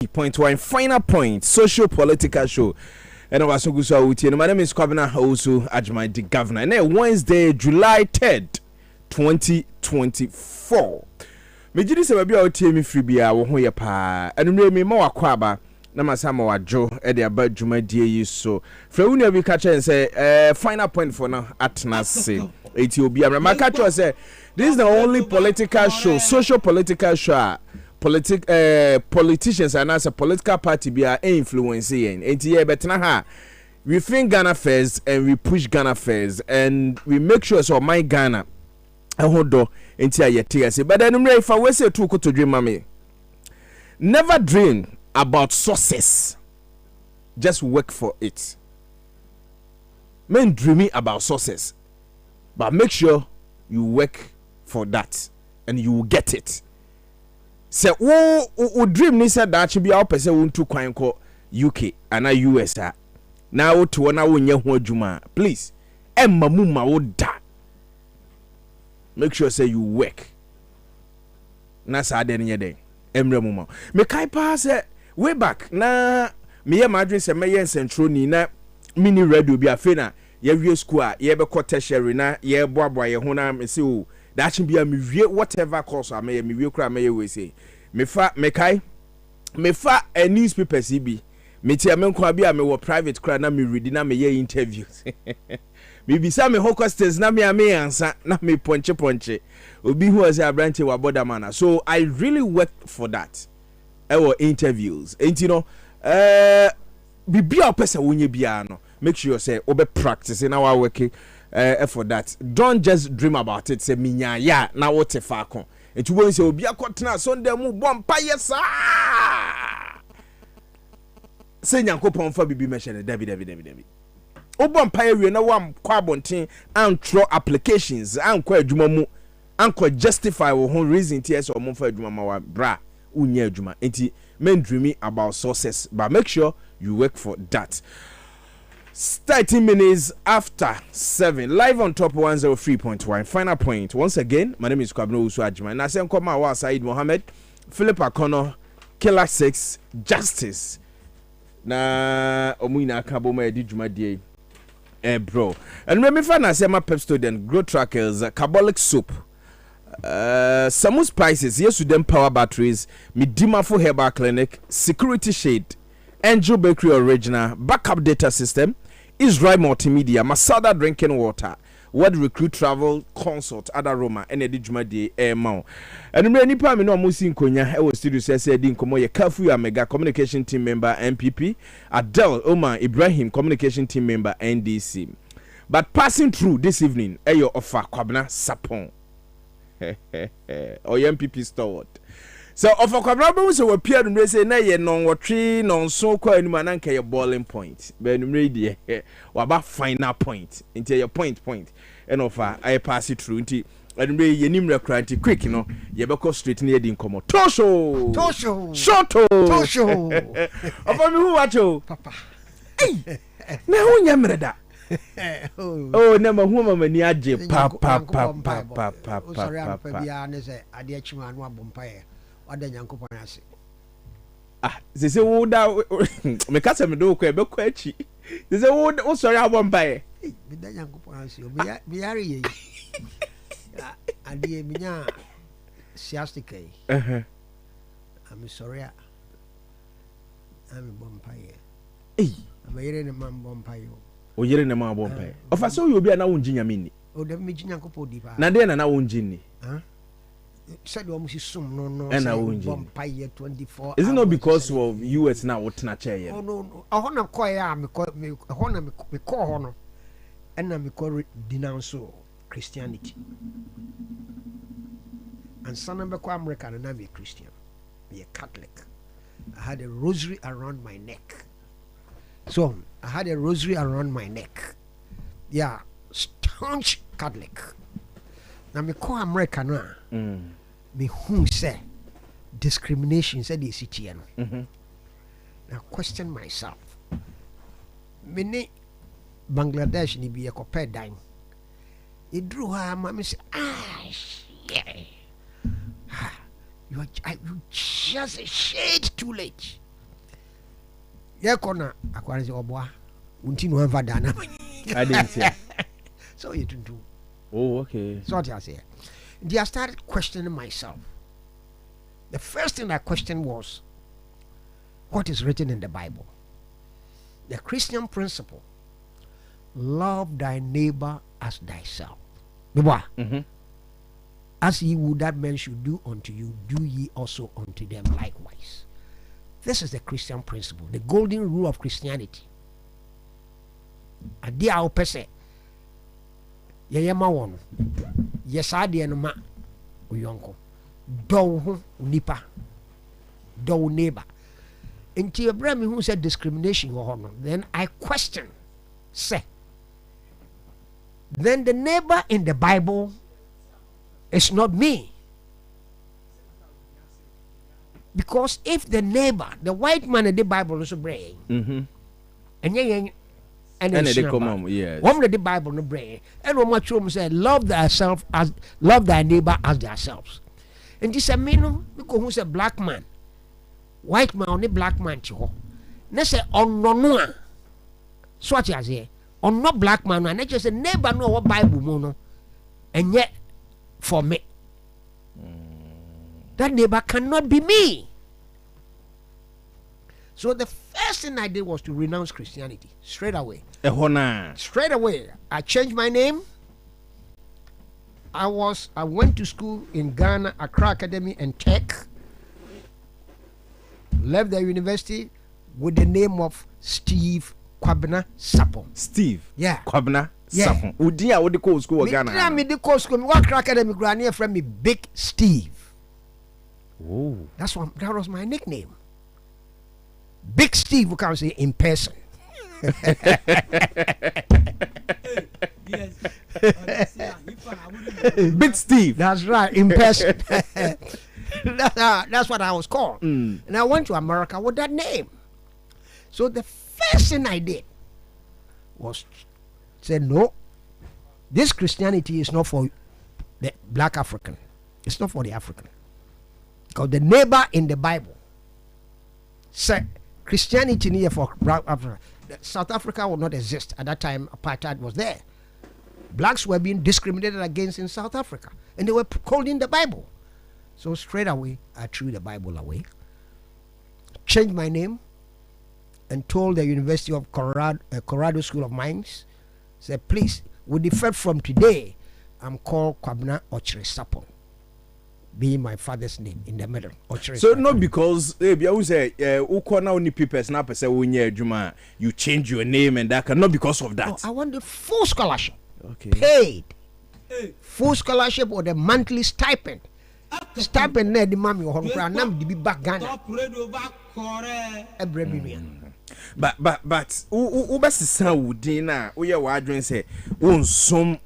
103.1 final point social political show. And I was so good. My name is Govenor, also Ajmai the Governor. And Wednesday, July 3rd, 2024. Me jidi se baby a tie me free bia wo ho ye pa. Anumre me ma wakwa aba na masama wajo e de aba dwumadie yi so. Fra wunu bi ka chen say final point for now atna se. Eti obi amra ma ka cho say this is the only political show, social political show. Politicians and as a political party be are influencing. Enti ye betna ha. We think Ghana first and we push Ghana first and we make sure so my Ghana ahodo enti ayete. But then if I was say to dream mami, never dream about success, just work for it. Men dreaming about success, but make sure you work for that and you will get it. Say wo dream ni say that should be our person won to kwan ko UK and US now to na wo nya ho adwuma please emma mu ma wo da. Make sure say you work. Na sa de nye den. Emre mu ma. Me kai pa say way back na me ye madwin say me ye nsentro ni na mini radio bi afi na ye wie school a ye be ko tertiary na ye boaboa ye ho na me say o that should be a me wie whatever course I me wie kra me ye we say. Me fa me kai me fa a newspaper CB. Me tia me kwa bi a me wo private kra na me read na me ye interviews. Me bisa me ho questions na me answer na me ponche obi who was a branch wa border man. So I really worked for that our interviews and you know bibia person wonye bia no make sure you say obe practice in our working for that. Don't just dream about it say minya ya na what fa kon and you won't say obi akotena Sunday mu bompa yes say nyankopon fa bibi mention David Obon pay we na wam kwa bonten and throw applications and kwa adwuma mu and kwa justify wo hon reason ts or mo fa adwuma ma wa bra unya adwuma enti men dreaming about success but make sure you work for that. 30 minutes after 7 live on top 103.1 final point once again. My name is Govenor Ajmai na say nkoma wa Said Mohammed Philip Akono Killer 6 Justice na omuina akabo ma edi dwumadie bro. And remember if I say my pep student grow trackers carbolic soup Samu spices yes to them power batteries Midima for herbal clinic security shade Angel Bakery original backup data system Israel multimedia Masada drinking water Word recruit travel consult other Roma and edijuma de airmount. And remember nipa me no amusi nkonya e wo studio say di nkomo ye Kafu ya mega communication team member MPP Adel Omar Ibrahim communication team member NDC. But passing through this evening your offer Kwabena Sapon or MPP stalwart. So offer Kwabena be so appear no say na ye non wotwe non so kwa anuma na nka ye boiling point be anumre die waba final point into your point and offer I pass it through into anumre ye nim rekra nti quick no ye be go straight na ye di nkomo tosho shoto offer me who watch o papa na hu nyamreda oh na ma hu mama ni age pa sorry am pa bia ne say ade achima no abompa Wada nyankopon ase. Ze wo da me kasa me do ko e be ko achi. Ze wo sorry abon bae. Me da nyankopon ase. Bi yare ye. Ade me nya siastic I'm sorry. I'm bompaye. I'm yere ne man bompaye. O yere ne man bompaye. Ofa so you obi na wonji nyame ni. O da me nyankopon di ba. Na de na wonji ni. Said no 24 is it not because of US now what na chair oh no I wanna call me call and me call denounce Christianity and son of American and I'm a Christian, be a Catholic. I had a rosary around my neck. So I had a rosary around my neck. Yeah, staunch Catholic. Now me call American me who say discrimination said the city now question myself me Bangladesh ni be a copper dime it drew her mama say yeah you just a shade too late Yeah, corner. Aquarius or boy. Until no ever done. I didn't say. So you do. Oh, okay. So what I say. I started questioning myself. The first thing I questioned was what is written in the Bible. The Christian principle: love thy neighbor as thyself. Mm-hmm. As ye would that men should do unto you, do ye also unto them likewise. This is the Christian principle, the golden rule of Christianity. A dear our person, ye ma one, yes, I dear no ma, uyonko, do nipa, do neighbor. Until Abraham who said discrimination, then I question, say, then the neighbor in the Bible is not me. Because if the neighbor, the white man in the Bible is brain, and they come on, yes. One of the Bible no brain, and one much room said, love thyself as love thy neighbor as themselves. And this a mean because who's a black man, white man only black man chiho. Ne say on no so what you say on no black man and just a neighbor know what Bible mono, and yet for me. That neighbor cannot be me. So the first thing I did was to renounce Christianity straight away. Straight away. I changed my name. I went to school in Ghana, Accra Academy and Tech. Left the university with the name of Steve Kwabena Sapon. Steve? Yeah. Kwabena Sapon. Udia what the call school Ghana? Me the call school. Me work academy granny friend me Big Steve. Oh. That was my nickname. Big Steve, we can say in person. Big Steve. That's right, in person. That's what I was called. And I went to America with that name. So the first thing I did was say, no, this Christianity is not for the black African. It's not for the African. Because the neighbor in the Bible said Christianity near for black Africa. South Africa would not exist at that time. Apartheid was there. Blacks were being discriminated against in South Africa, and they were called in the Bible. So straight away, I threw the Bible away, changed my name, and told the University of Colorado School of Mines, said, please, with effect from today, I'm called Kwabena Ochre Sapon, being my father's name in the middle. So not because you say only papers now you change your name and that not because of that. No, I want the full scholarship. Okay. Paid. Full scholarship or the monthly stipend. Stipend the mommy or nam di back Ghana. But best sound dinner we are wondering say some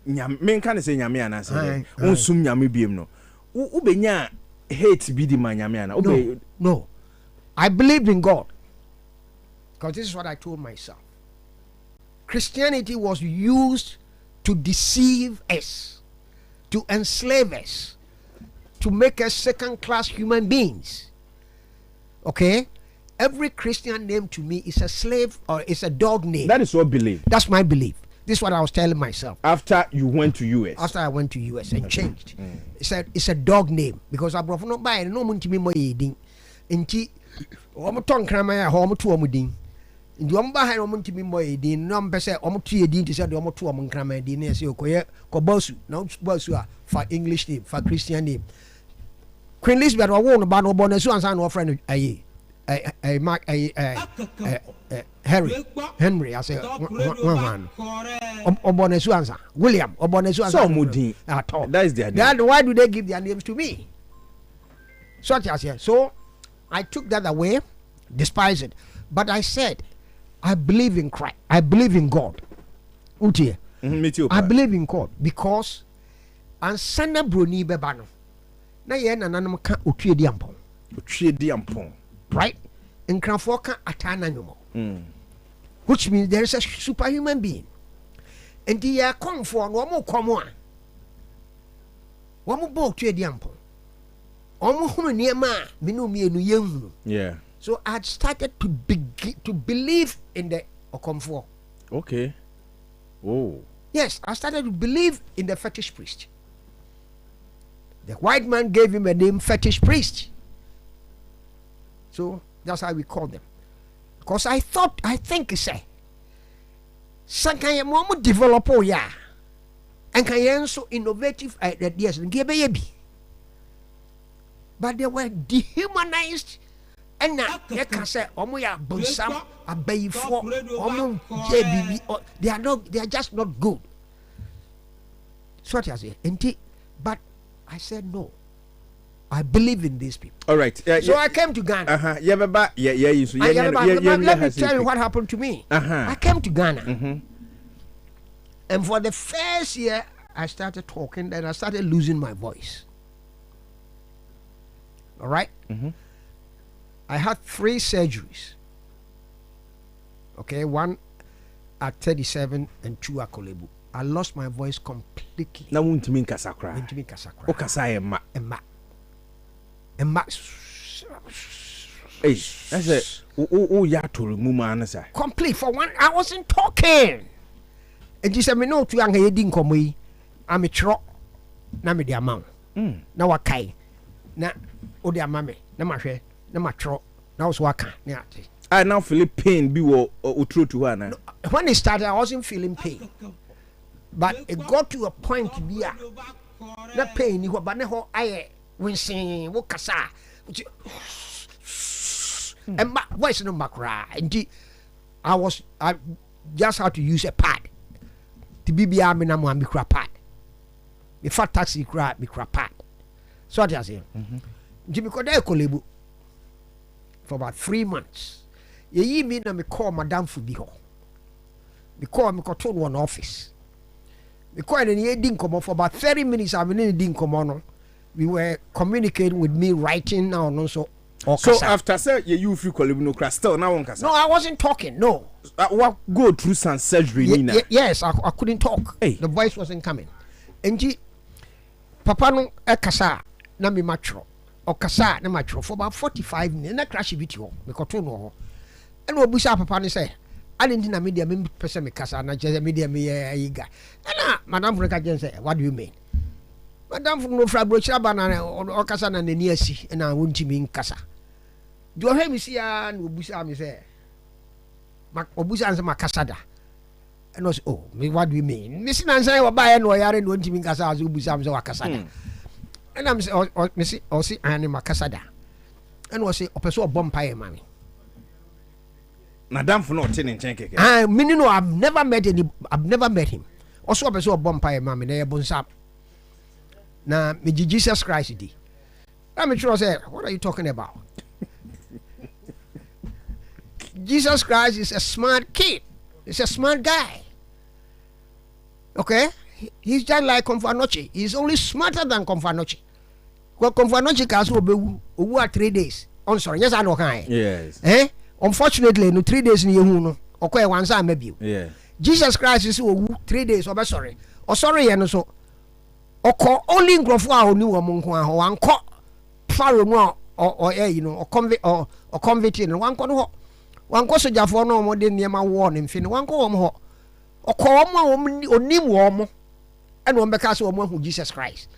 men can say nyame anase sum nyame biem no. Ubenya hate be the man. No. I believed in God. Because this is what I told myself. Christianity was used to deceive us, to enslave us, to make us second-class human beings. Okay? Every Christian name to me is a slave or is a dog name. That is your belief. That's my belief. This is what I was telling myself. After you went to US. After I went to US and changed. It's a dog name. Because I brought no buy no money to me more eating. Inti omo ton krama ya omo to omo din. Ndi omo ba ha omo ntimi more eating. No mpese omo to edin to say the omo to omo krama edin na say okoye ko bosu. Na bosu a for English name, for Christian name. Queen Elizabeth wo no ba no bo na so ansa no friend aye. Henry, I say one. Obonesu answer. William, Obonesu answer. So Mudi at all. That is their name. Why do they give their names to me? Such as here. So I took that away, despised it. But I said, I believe in Christ. I believe in God. Utie. I believe in God because ansana broni bebano. Na ye na nanam ka otue diampon. Otue diampon. Right? In Kranfoka atana nyomo. Which means there is a superhuman being. And the come for no more come on. One more boat to a diampo. Almost near ma, Minumi and Young. Yeah. So I had started to believe in the Okomfo. Okay. Oh. Yes, I started to believe in the fetish priest. The white man gave him a name, fetish priest. So that's how we call them. Because I think say, Sankaya Momo develop ya, and can so innovative ideas and give baby. But they were dehumanized. And now they can say, Omoya Bonsam, a bay for Omo JBB. They are just not good. So what I say, but I said no. I believe in these people. All right. So I came to Ghana. Let me tell you what happened to me. I came to Ghana. And for the first year, I started talking, then I started losing my voice. All right? I had 3 surgeries. Okay, 1 at 37 and 2 at Kolebu. I lost my voice completely. Now, won't mean Kasakra. O Kasai Emma. Hey, that's it. Oh, ya to remove my answer. Complete for 1. I wasn't talking. And you said, me no, to young heading come. I'm a trot. Na me the amount. Na wakai. Na o the amame. Na ma hwe. Na ma trot. Na was waka. I now feel pain be true to her now. When it started, I wasn't feeling pain. But it got to a point to be na pain you but na I when saying wo kasa and my voice no makra and I just had to use a pad to be me na mo mikra pad me fat taxi cra mikra pad so what I say Jimmy Koda Kolebu for about 3 months ye me na me call madam for bi ho me call me to one office. Because didn't come on for about 30 minutes. I didn't come on. We were communicating with me, writing now and also. So after say you feel no still now on No, I wasn't talking. No. What go through some surgery? Yes, I couldn't talk. Hey. The voice wasn't coming. And Papa no kasa na me matro. O kasa na matro for about 45 minutes. Na crash bit yo. Me ko to no. And obusa Papa ni say I didn't know media me person me kasa na just media me yiga. And Madam Freka say, what do you mean? Madam from Fra Brocha banana or kasa na ne asi and I won't mean kasa. Do you hear me see and obusa me say? Obusa answer my kasada. And was me what do you mean? Miss Nancy wa buy no yare no won't mean kasa as obusa me say wa kasada. And I'm say me see or see and my kasada. And was say opeso bompire mami. Madam for not telling Chenke. Meaning no, I've never met him. Also, I saw a bumpire mammy, they bonsap. Now, me Jesus Christ, I'm sure I said, what are you talking about? Jesus Christ is a smart kid. He's a smart guy. Okay? He's just like Confanochi. He's only smarter than Confanochi. Well, Confanochi can also 3 days. I'm sorry, yes, I know. Yes. Unfortunately, no 3 days in you okay, once I maybe. Yeah. Jesus Christ is 3 days, or sorry. Or sorry, and so. Or call only in Grofwa who knew among one caught Pharaoh or convict in one call. One cause of for no more than near my warning, fin one call home or call or name warm and one because of one who Jesus Christ.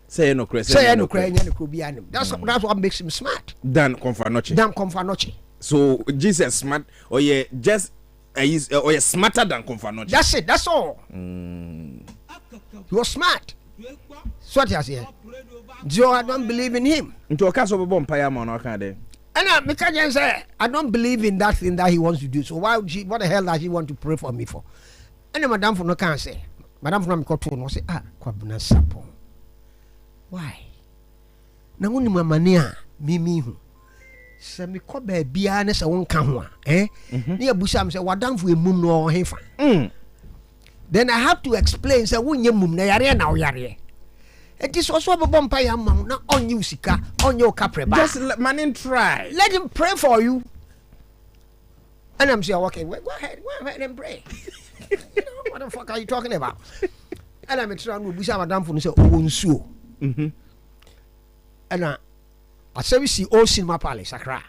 Say no Christ. That's what makes him smart. Dan Confanochi. So Jesus smart or just or smarter than Confanochi. That's it. That's all. He was smart. So what I say? Joe, I don't believe in him. Into a cast of a bumpire man, or can they? And because say I don't believe in that thing that he wants to do. So why would what the hell does he want to pray for me for? And Madame from no can say, Madame from Cotton will say, Kwabuna Sapo. Why? Now only my mania, Mimi. Say me ko ba bia na se won ka ho a na abusam say wadamfo emum no hefa then I have to explain say wonye mum na yare na oyare it is also bompa ya mam na onye usika onye okapreba just try let him pray for you and I'm saying okay go ahead and pray. You know, what the fuck are you talking about? And I'm trying to busam wadamfo no say owonsuo and I say we see all cinema palace Accra.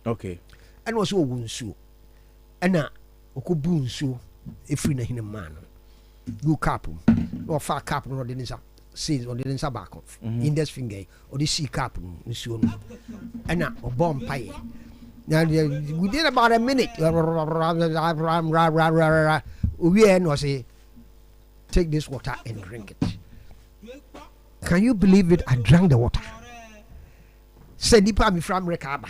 Okay. And was so wunsu. And now, Okubunsu, if we know man. You capum, or far capum, or the says on the Sabako, index finger, or the sea capum, and now, or bomb pie. Now, we did about a minute. We was say, take this water and drink it. Can you believe it? I drank the water. Said Nipa mi from Rekaba.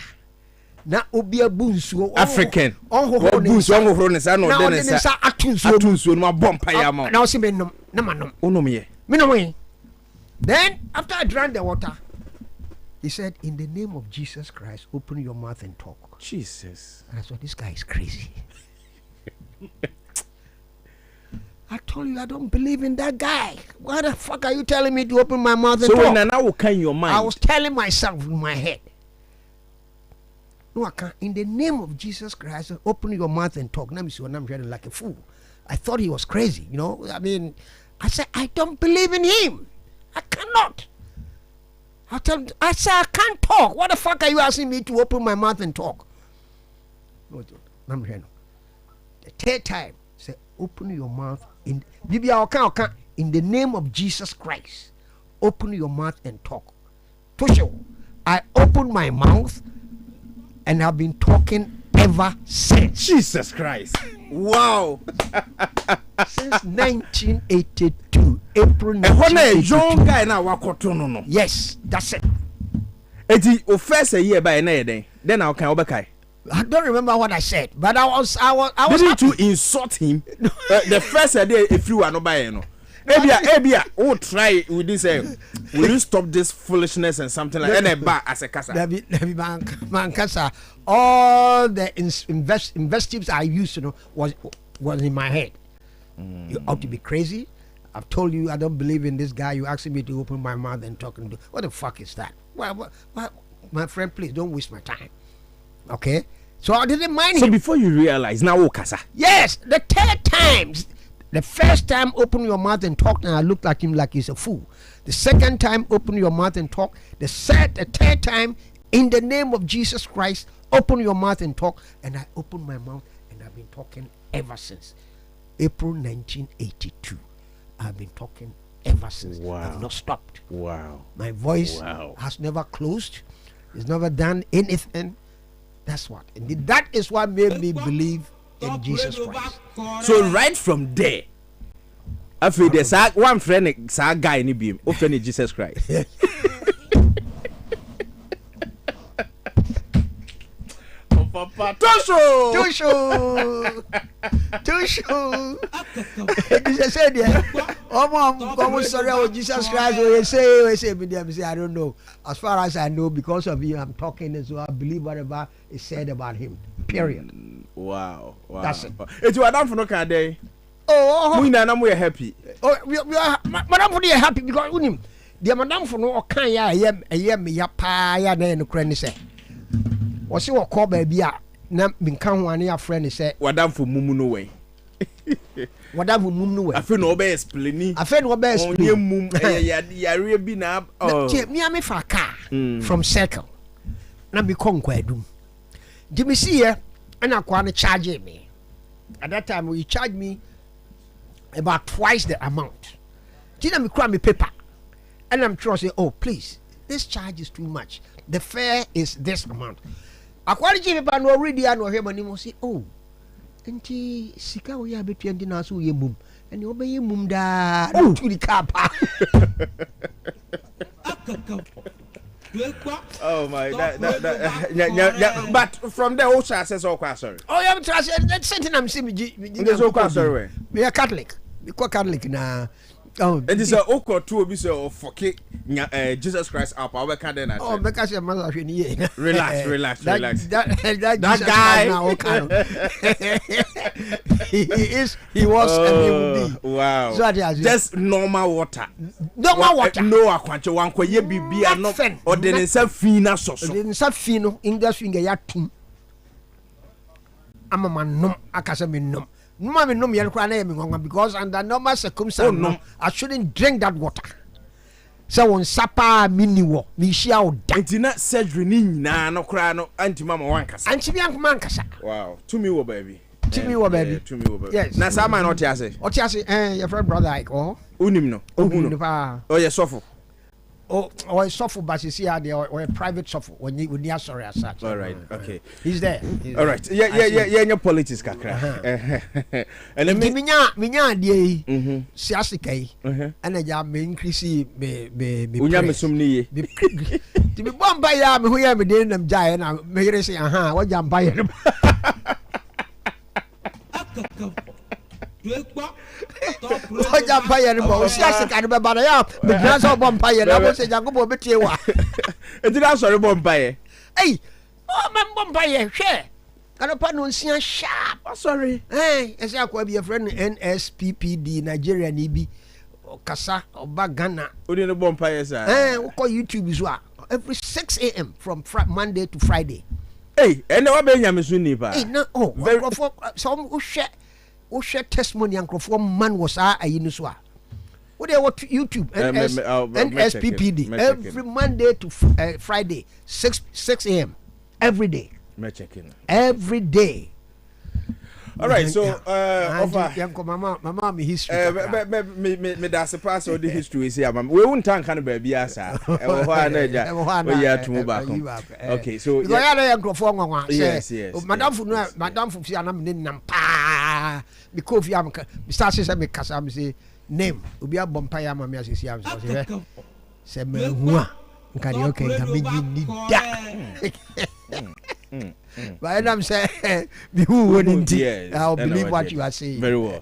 Na obi abunsuo African. Bunsuo onhoro ne sa no de ne sa atunsuo no abompa ya ma. Na o se me nom na manom. Onom ye. Me nom ye. Then after I drank the water, he said, in the name of Jesus Christ, open your mouth and talk. Jesus. And I thought, this guy is crazy. I told you I don't believe in that guy. Why the fuck are you telling me to open my mouth and talk? So when I will kind your mind. I was telling myself in my head. No, I can't. In the name of Jesus Christ, open your mouth and talk. Now I'm hearing like a fool. I thought he was crazy, you know. I mean, I said, I don't believe in him. I cannot. I said, I can't talk. What the fuck are you asking me to open my mouth and talk? No, I'm hearing. The third time, say, open your mouth in the name of Jesus Christ. Open your mouth and talk. Tusho, I opened my mouth and I've been talking ever since. Jesus Christ. Wow. Since 1982, April 1982. Young guy now wakoto no. Yes, that's it. Eti o first a year by na then I can obekai. I don't remember what I said, but I was didn't you insult him? The first day if you are no buy no. Ebia, oh try with this will you stop this foolishness and something like and a bar as a casa. Man casa. All the invectives I used to know was in my head. You ought to be crazy. I've told you I don't believe in this guy. You asking me to open my mouth and talking to. What the fuck is that? Well, my friend, please don't waste my time. Okay, so I didn't mind him. So before you realize now, casa. Yes, the third time. The first time, open your mouth and talk, and I looked at him like he's a fool. The second time, open your mouth and talk. The third time, in the name of Jesus Christ, open your mouth and talk. And I opened my mouth, and I've been talking ever since April 1982. I've been talking ever since. Wow. I've not stopped. Wow. My voice has never closed. It's never done anything. That's what. And that is what made me believe in Jesus Christ. So right from there, after there's one friend, guy in the open Jesus Christ. Tushu. Jesus said, "Oh, sorry, Jesus Christ." We say, I don't know. As far as I know, because of you, I'm talking, so I believe whatever is said about him. Period. Wow. That's it. It's what I'm for no kind day. Oh, we are happy. Oh, we are, Madam for you happy because unim. The Madam for no kind ya me ya pa ya na no kran say. Was you call baby na minkan wane ya friend say. Madam for mumu no way. Madam for mumu no way. I feel no be explaining. I feel no be explaining. Mum ya be na. Me am for car from Circle. Na be kon kwadum. Jimmy see here and I charge me. At that time, you charge me about twice the amount. Didn't me cry me paper, and I'm trying to say, oh please, this charge is too much. The fare is this amount. I quality paper no already I know him and he say, oh, enti sika we are between the nasu ye mum, and you obey mum da to the car park. Oh my, that but from there also says all quite sorry. Oh yeah, that's something I'm saying. There's all quite sorry. We are Catholic. We call Catholic now. Oh, it is a oko to be so for Jesus Christ up. I can then. Oh, because your mother relax. That guy now, he was and he will be. Wow. So just normal water. Normal water. No, I can't. One ko ye bibia no. Or then it's a fina sauce. Then some fino English finger yatum. I'm a man no. I can't say me no. Because under normal circumstances, I shouldn't drink that water. sɛ wo nsapa mini wo me hia wo da nti na surgery ni nyina no kra no anti mama wankasa anti bi ankoma ankasa wow to me wo baby yes na sama na otiase your friend brother like unim no unim pa ye sofo suffer but see or a private suffer when you sorry as such. All right, okay. He's there. All right. Yeah, politics kakra. And then minya dey siasikai and ya me increase me unya mesumni ye. To be bomb by ya me hu ya me dey nam jai na me here say what jam buy no. Oja empire no bo si asika no be ba na ya me gina so bo empire na bo se Jacob be tie wa e ti na sorry bo empire eh man bo empire hwe kana pa no nsia sharp sorry ese akwa bi friend NSPPD Nigeria ni bi kasa oba Ghana odi no bo empire sa we call YouTube so every 6 a.m. from Monday to Friday ene wa be nyame so ni pa no some who share testimony and man was so what they what YouTube NSPPD every Monday to Friday 6 a.m. every day every day. All right, so offer mama me history me da se pass all the history is here we won't tank kan ba bia sa e wo ho na ja we ya tumu ba ko okay so ya na yankrofo nwanwa say madam fu fi anam ne nam pa because fi am start say me kasa me say name obi abompa ya ma me asisi am say me hu a nka de okay nka me ni da but I'm saying who wouldn't I'll believe what you are saying very well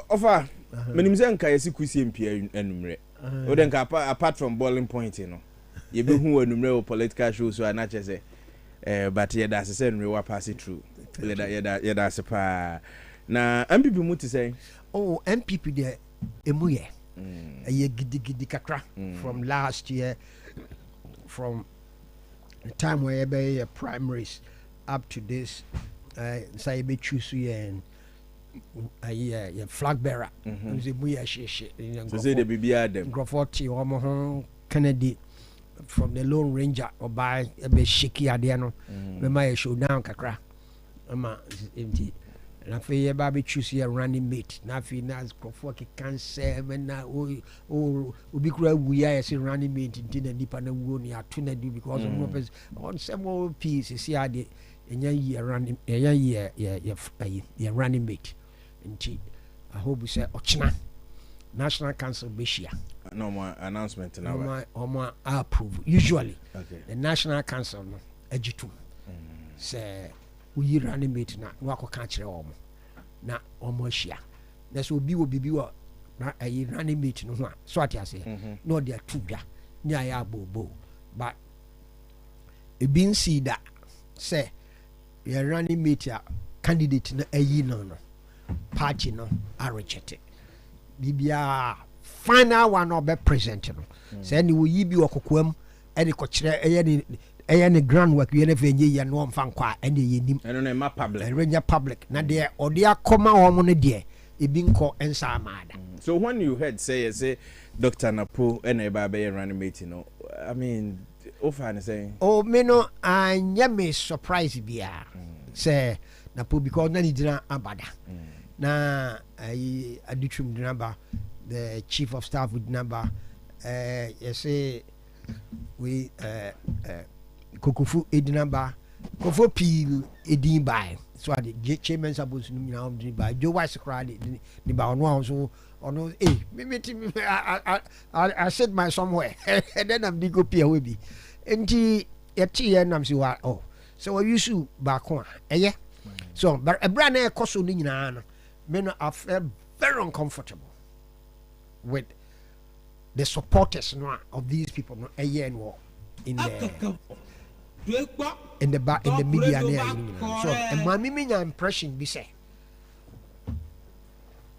offer menim say nka yesi kusie mpia enumre o de nka apart from boiling point you know ye be hu enumre o political shows so na che say but ye da say enumre wa pass it through ye da se pa na MPP mu ti say MPP de emu ye ye gidi kakra from last year from the time where you be primaries up to this say be choose and flag bearer say we are she so say the bibia dem grofoti omo ho Kennedy from the Lone Ranger or by be shaky ade no me my show down kakra ama empty na fe ye ba be choose your running mate na fe na grofoti cancer na obi kura wuya ye say running mate nti na nipa na wuo ni ato na do because no person on some piece see ade enya ye running ye running mate nti I hope say ochina National Council Beshia no more announcement now omo approve usually okay. The National Council no agitum say we running mate na wako ka kire omo na omo hia na so obi wo bibi wo na ayi running mate no ho so ati ase no dey atudwa ni aya bobo but e bin see that say your running mate a candidate na ayi no party no are rejected bibia final one or be present no say ni wo yi bi okokoam e ko kire eye ni groundwork we na fenye ye no mfa nkwa ene ye nim eno na ma public enya public na de ode akoma omo no de e bi nko ensa amada. So when you heard say Dr. Napo and eba be running mate no I mean offer say me no anya me surprise bia say Napo because na ni dina abada na I aditrum dinaba the chief of staff with number you say we Kokufu edinamba Kofo Peel edin by so the chairman supposed to know by Joe Wise cried the bound so no I said my somewhere and then I'm digo pia we be and and I'm see what so you should back one so but a brand new cost on the men I felt very uncomfortable with the supporters of these people no and war in the media so and my miminya impression be say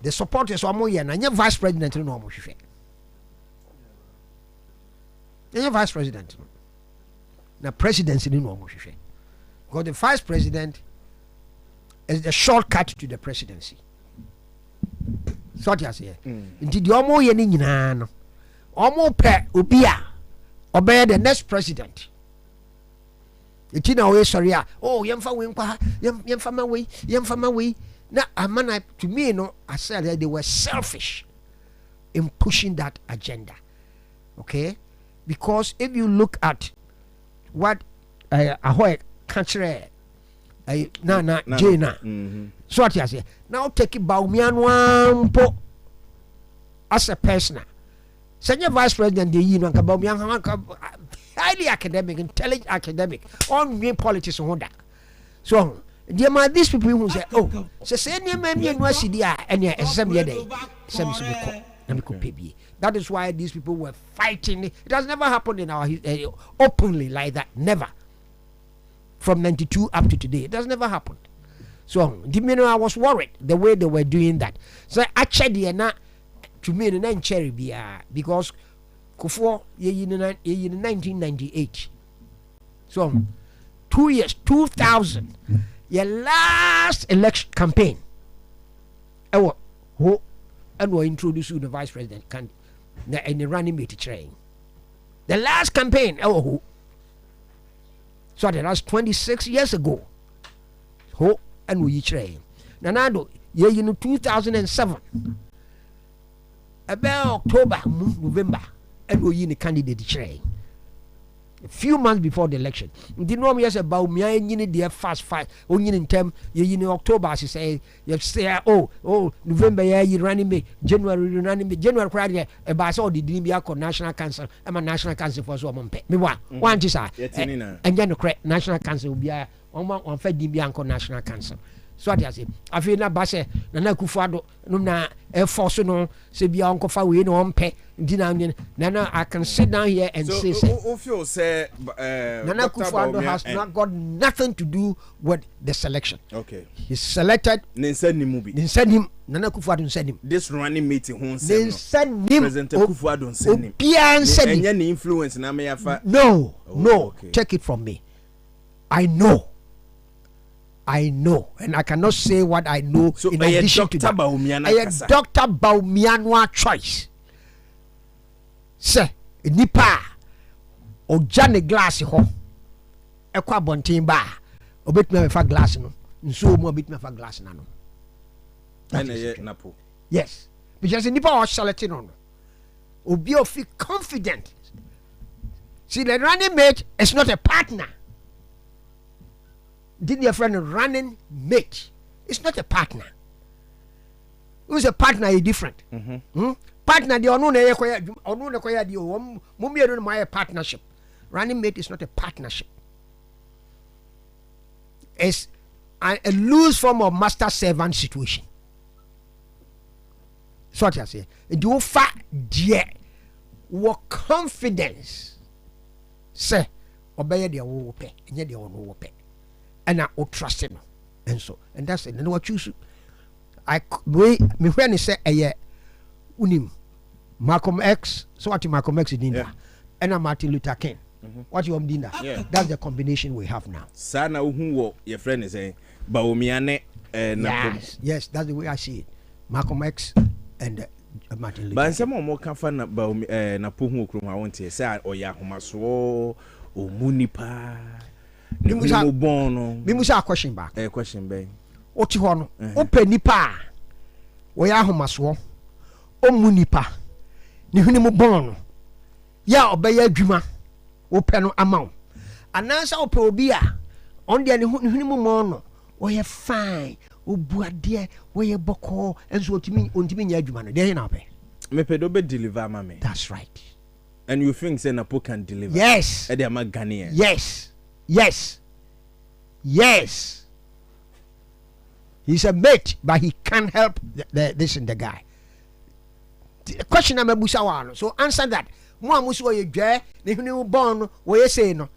the supporters are more and vice president no mo hwehwe vice president na presidency no mo hwehwe because the vice president is the shortcut to the presidency so what you say nti di omo ye ni nyina no omo pe obia obey the next president. Itina we sorry oh yemfa we nkwa yemfa ma we na amana to me no I said that they were selfish in pushing that agenda. Okay? Because if you look at what ahoy country na Jena so what you say now take it Baumian as a person. Senior vice president the you know highly academic, intelligent academic, on main politics on that. So there are these people who say, oh, so say any man university and that is why these people were fighting. It has never happened in our openly like that. Never. From 92 up to today, it has never happened. So I was worried the way they were doing that. So actually, not to me, the name cherry because Kufuor in 1998. So 2 years, 2000, your last election campaign. And we introduce you the vice president and the running mate train. The last campaign. So that was 26 years ago. And we train. Nanado, in 2007. About October, November, and we in the candidate train. A few months before the election. Didn't know me as about me in the fast fight. Only in term, in October, she say, you say, oh, November, you running me, January, running me, January, Friday, about all the DBA National Council. I'm a National Council for so one. Me one is and then the National Council will be on Fed DBA National Council. So what I say, I feel na base na Kufuor no na force no se bia onko fa we no ompe na I can sit down here and say Nana Kufuor has not got nothing to do with the selection. Okay. He selected Nana Kufuor don't send him. This running meeting won send him. President Kufuor don't send him. Any influence na me afa. No. Okay. Take it from me. I know, and I cannot say what I know so in addition to that. I am Dr. Baumianwa choice. Say, nipa o jane glass ho. Ekwa bontin ba. Obet me fa glass no. Nso mo obet me fa glass na no. Napo. Yes. Because nipa o selecting on. Obi o feel confident. See, the running mate is not a partner. Did your friend running mate? It's not a partner. Who's a partner is different. Partner the my partnership. Running mate is not a partnership. It's a loose form of master servant situation. So what I say, do fact dear what confidence say obey the wo pay and yet the no pay. And I trust him, and that's it. And what you me when he say unim Malcolm X. So what Malcolm X did that, and I'm Martin Luther King. What you doing that? That's the combination we have now. Sana who your friend is saying Baumiane. Yes, that's the way I see it. Malcolm X and Martin Luther. But some more can find about na puhu krum. I want to say oya homaso o munipa. Mimusa question back. Question back. Oti ho no. Ope nipa. Wo ya ahomaso. O mu nipa. Ni huni mu bon no. Ya obeye adwuma. Ope no amaw. Anansa ope obi a on dia ni huni mu mon no. Wo ye fine. Obuade, wo ye boko enso ontimi nya adwuma no. Dey na ope. Me pedo be deliver mama. That's right. And you think say Napo can deliver? Yes. E dey am Ghanaian. Yes. He's a mate, but he can't help this and the guy. The question I'm a so answer that. Mo amusu ye dwe, ne hunu born wo ye say no.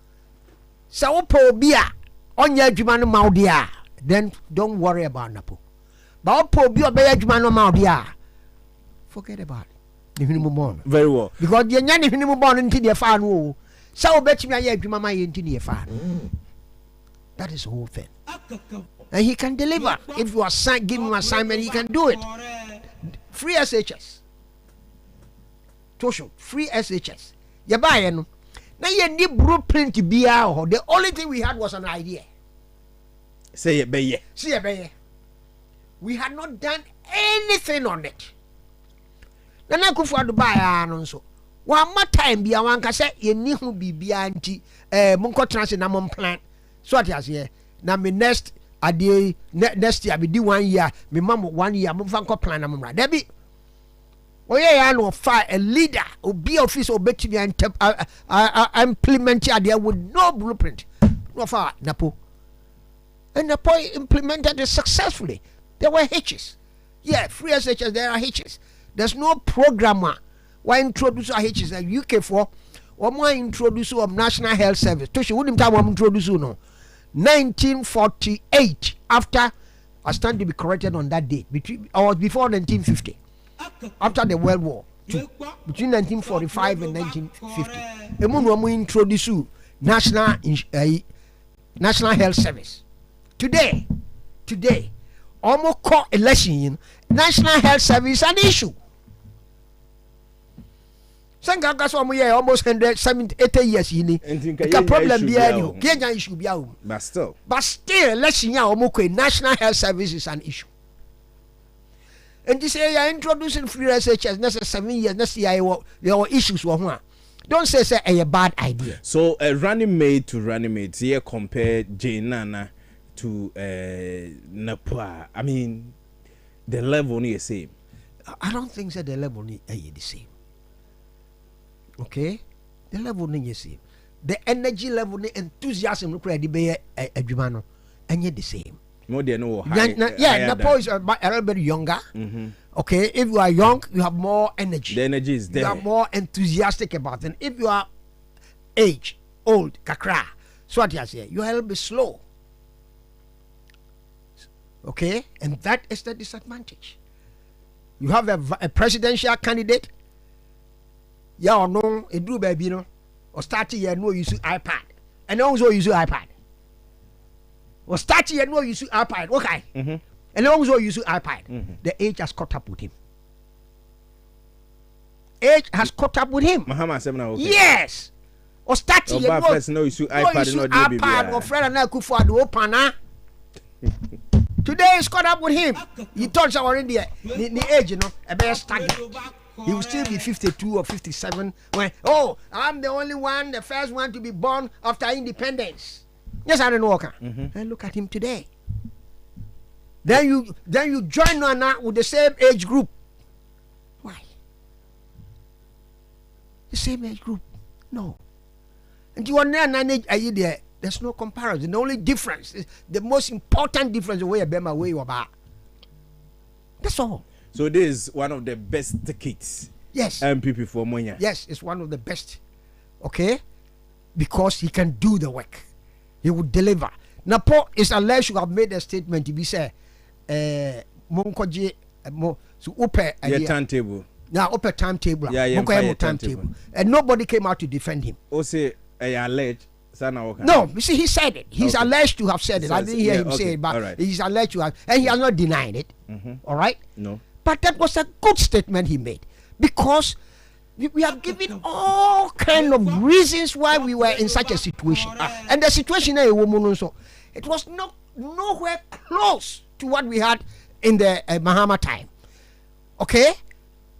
Sa wo po bia onya adwuma no ma dia, then don't worry about Napo. But wo po bia obeya adwuma no ma dia. Forget about it. Ne hunu born. Very well. Because the nya ne hunu born nti de fa no. Sa wo betimi aye adwuma ma ye nti de fa. That is the whole thing. And he can deliver. If you give him assignment, he can do it. Free SHS. Tosho, free SHS. Yabaye no. Now you need blueprint to be out. The only thing we had was an idea. Say it, be See it, we had not done anything on it. Nana Kufuor buy anonso. One more time be one ka say ye ni hu bibia anti monko trans na mon plan. So what has here? Na me next next year be di 1 year, me mam 1 year mo fan ko plan na mo ra. Debi. Oye ya no fa a leader obi office obetimi implement there with no blueprint. No fa Napo. And Napo implemented it successfully. There were hitches. Yeah, free SHS, there are hitches. There's no programmer why introduce a hitches like UK for or more introduce of National Health Service. Toshi wouldn't time introduce no 1948 after I stand to be corrected on that date or before 1950 after the World War between 1945 and 1950 we introduce National Health Service today almost call election National Health Service an issue. Sanga gaso mo ye almost 180 years yini. The problem be any Kenya issue be out. But still election ya omo ko National Health Service is an issue. And this year you're introducing free SHS next 7 years next year your issues were don't say a bad idea. So running mate to running mate here compare Jane Nana to Napua. I mean the level is the same. I don't think that the level is the same. Okay, the level is the same. The energy level, the enthusiasm, look at the bay a Jumano, and yet the same. More than no Napo is a little bit younger. Okay, if you are young, you have more energy. The energy is there. You are more enthusiastic about it. If you are old, kakra, so what you say, you are a little bit slow. Okay, and that is the disadvantage. You have a presidential candidate. Yeah or no, a do baby no, or starting year no use iPad, and also use iPad. Or starting year no use iPad, okay, and also use iPad. The age has caught up with him. Age has caught up with him. Okay. Yes. Or starting year no use iPad, or friend and Kufuor do open. Today is caught up with him. He touched already the age, you know, a better staggering. He will still be 52 or 57 when, I'm the only one, the first one to be born after independence. Yes, I don't know. And look at him today. Then you join Nana with the same age group. Why? The same age group. No. And you are there. There's no comparison. The only difference is the most important difference where you are. That's all. So this is one of the best tickets. Yes. MPP for Monya. Yes, it's one of the best. Okay? Because he can do the work. He would deliver. Napo is alleged to have made a statement to be said, Monkoji, so open a timetable. Now, open timetable. Yeah, timetable. And nobody came out to defend him. Say, alleged. No, you see, he said it. He's alleged to have said it. I didn't hear him say it, but he's alleged to have, and he has not denied it. All right? No. But that was a good statement he made because we have given all kind of reasons why we were in such a situation. And the situation it was nowhere close to what we had in the Mahama time. Okay?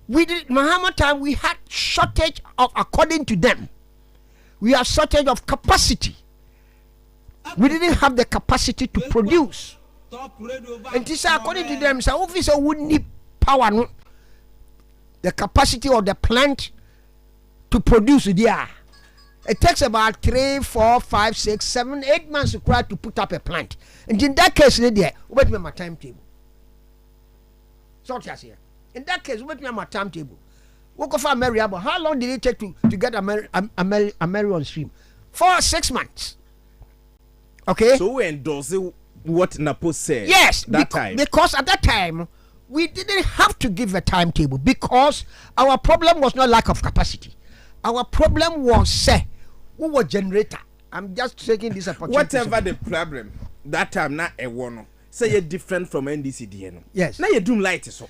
Mahama time, we had shortage of, according to them, we have shortage of capacity. We didn't have the capacity to produce. And this, according to them, so officer wouldn't need power. No? The capacity of the plant to produce there. It takes about 3, 4, 5, 6, 7, 8 months required to put up a plant. And in that case, there, wait me my timetable. So here. In that case, wait me my timetable. Work of Mary, how long did it take to get a Mary on stream? 4 or 6 months. Okay. So we endorse what Napo said. Yes, time. Because at that time we didn't have to give a timetable because our problem was not lack of capacity. Our problem was we were generator. I'm just taking this opportunity. Whatever the problem, that time not a one. Say you're different from NDCDN. Yes. Now you do light so.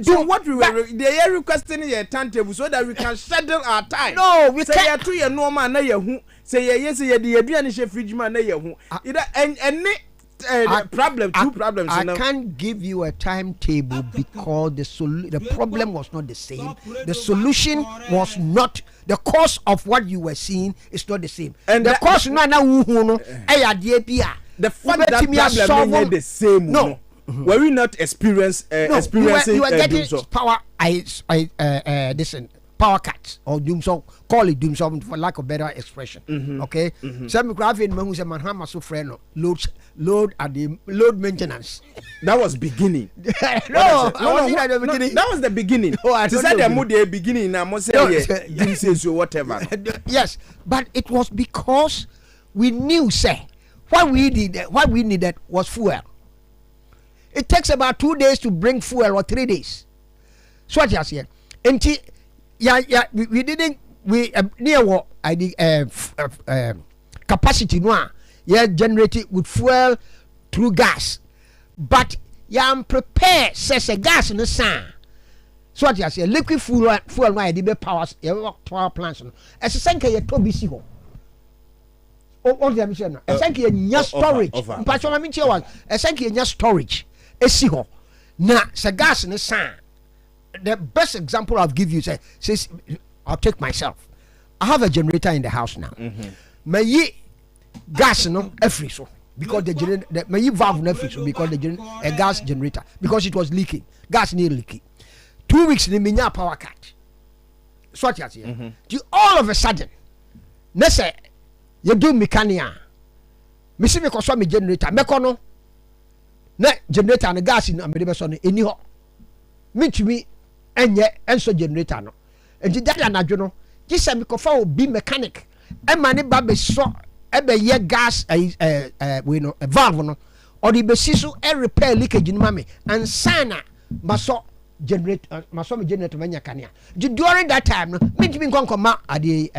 So what we were they are requesting a timetable so that we can schedule our time. No, we say can't. Say normal na ye say yes say the aduane she fridge man na ye hu. And problem, two problems. I can't give you a timetable because the problem was not the same. The solution was not, the cause of what you were seeing is not the same. And the cause no, the fact that problem is the same. No. Were we not experiencing you were getting power power cuts or doomsday, call it doomsday for lack of better expression. Okay, some graphic man say manhama so friend load at the load maintenance. That was beginning. No, at the beginning. That was the beginning. I said the beginning. Now must say whatever. Yes, but it was because we knew, say, what we needed was fuel. It takes about 2 days to bring fuel or 3 days. So what you say? We didn't near what I did capacity no generated with fuel through gas, but I'm prepared says a gas in the sun. So what you say? Liquid fuel no I did power plants no as a sanka ye to bisi ho. What you say no a sanka ye storage mpacho ma minche was a sanka ye storage esi ho na se gas in the sun. The best example I'll give you says I'll take myself. I have a generator in the house now. May gas no every so because the generator may valve no every so because the a gas generator because it was leaking. Gas near leaking. 2 weeks in the power cut. So what you say? All of a sudden, let's say you do mechania. Me see me cause me generator. Me kono na generator and gas in America so any ho. Me to me enso generator no enti dada na dwo no gisa me kofa obi mechanic e mane ba be so e be ye gas we no valve no or the be so e repair leakage ni mame and sana maso generator maso me generator manya kania during that time no me nko ma at the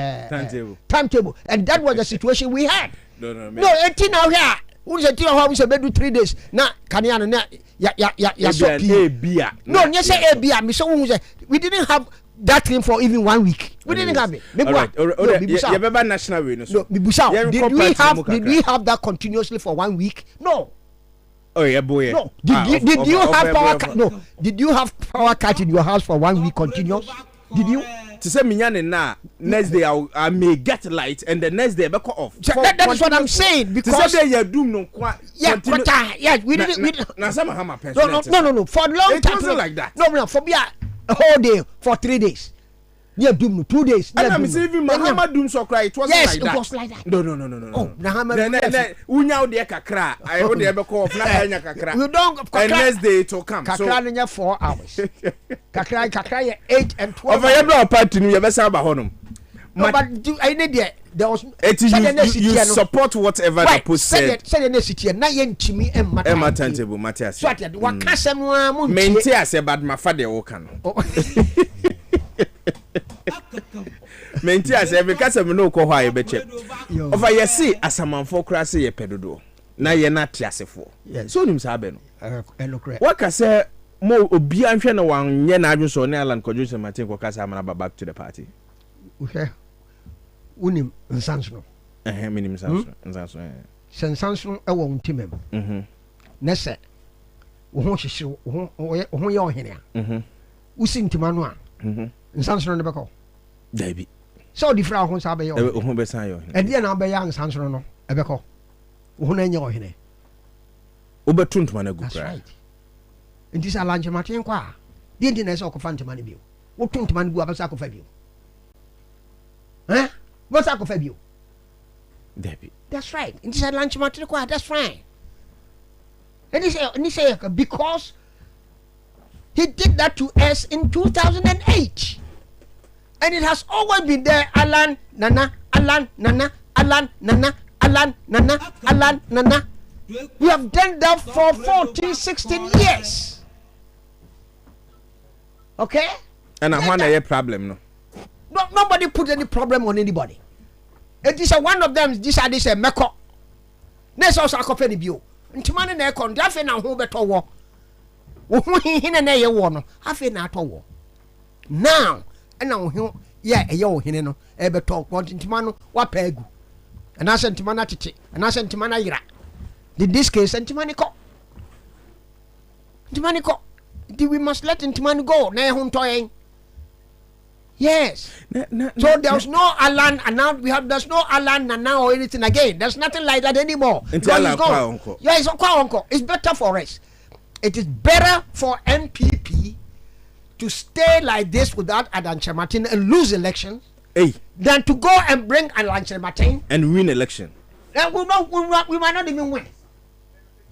timetable and that was the situation we had. No enti now here who say tell how we say do 3 days na kania no na ya so bia no you say bia me so who say we didn't have that thing for even 1 week. We didn't have it. You remember national way no so did we have that continuously for 1 week? No. Oh yeah boy. No. Did you have power cut? No. Did you have power cut in your house for 1 week continuous? Did you? To say minyane na next day I may get light and the next day I back off. That is what I'm saying because to say you doom no we didn't na some hammer person. No for long time. It wasn't like that. No for be a whole day for 3 days. Yeah, doom 2 days. And I'm even Muhammad doom so cry. It wasn't like that. Yes, it was like that. No. Oh, Muhammad. Unya de kakra. I hold the ever call fly kakra. You don't. And next day it will come. Kakra in 4 hours. Kakra 8 and 12. Over your part you ever say about honum. No, but I need there was. You support whatever the post said. Said the city na yentimi emma timetable Matthias. So that wakasem no amu. Mentia say bad my father wo kan. Mentia say because me no ko hwa ye be check. Over ye see asamanfo kra say ye pedodo. Na ye na tiasefo. So nim sa be no. Waka say mo obi anhwe na wan nye na adwo so na Alan Kojo se Martin ko kasa amana back to the party. Okay. Unim nsanso. Minim nsanso. Nsanso e wo ntimem. Na se wo ho hyehye wo ho ye ohene a. Usi ntima no a. Nsanso no be ko. Dabi. So di fra ho sa be ye. Wo ho be san ye. E dia na be ya nsanso no e be ko. Wo ho na nye ohene. Wo be tuntuma na gu kra. That's right. Nti sa lanche maten kwa. Di ndi na se okofa ntima ne bio. Wo tuntuma ne gu abasa okofa bio. What's that for you? Debbie. That's right. In this lunch matter, that's fine. And he say because he did that to us in 2008, and it has always been there. Alan, Nana. We have done that for 14, 16 years. Okay. And I want a problem, no. Nobody put any problem on anybody. It is one of them. This a meko. Next also a coffee bio. Ntimane na ekon. Dafe na ho beto wo. wo ho hene na ye wo no afi na atɔ wo now na wo ho ye eye wo hene no e beto ntima no wa pa agu ana se ntima na tete ana se ntima na yira in this case ntima ni ko we must let ntima go na ye ho ntoyen. Yes. So there's no Alan and now there's no Alan and now or anything again. There's nothing like that anymore. It's gone. Yeah, it's uncle. It's better for us. It is better for NPP to stay like this without Adan Martin and lose elections than to go and bring Adan Martin and win election. We might not even win.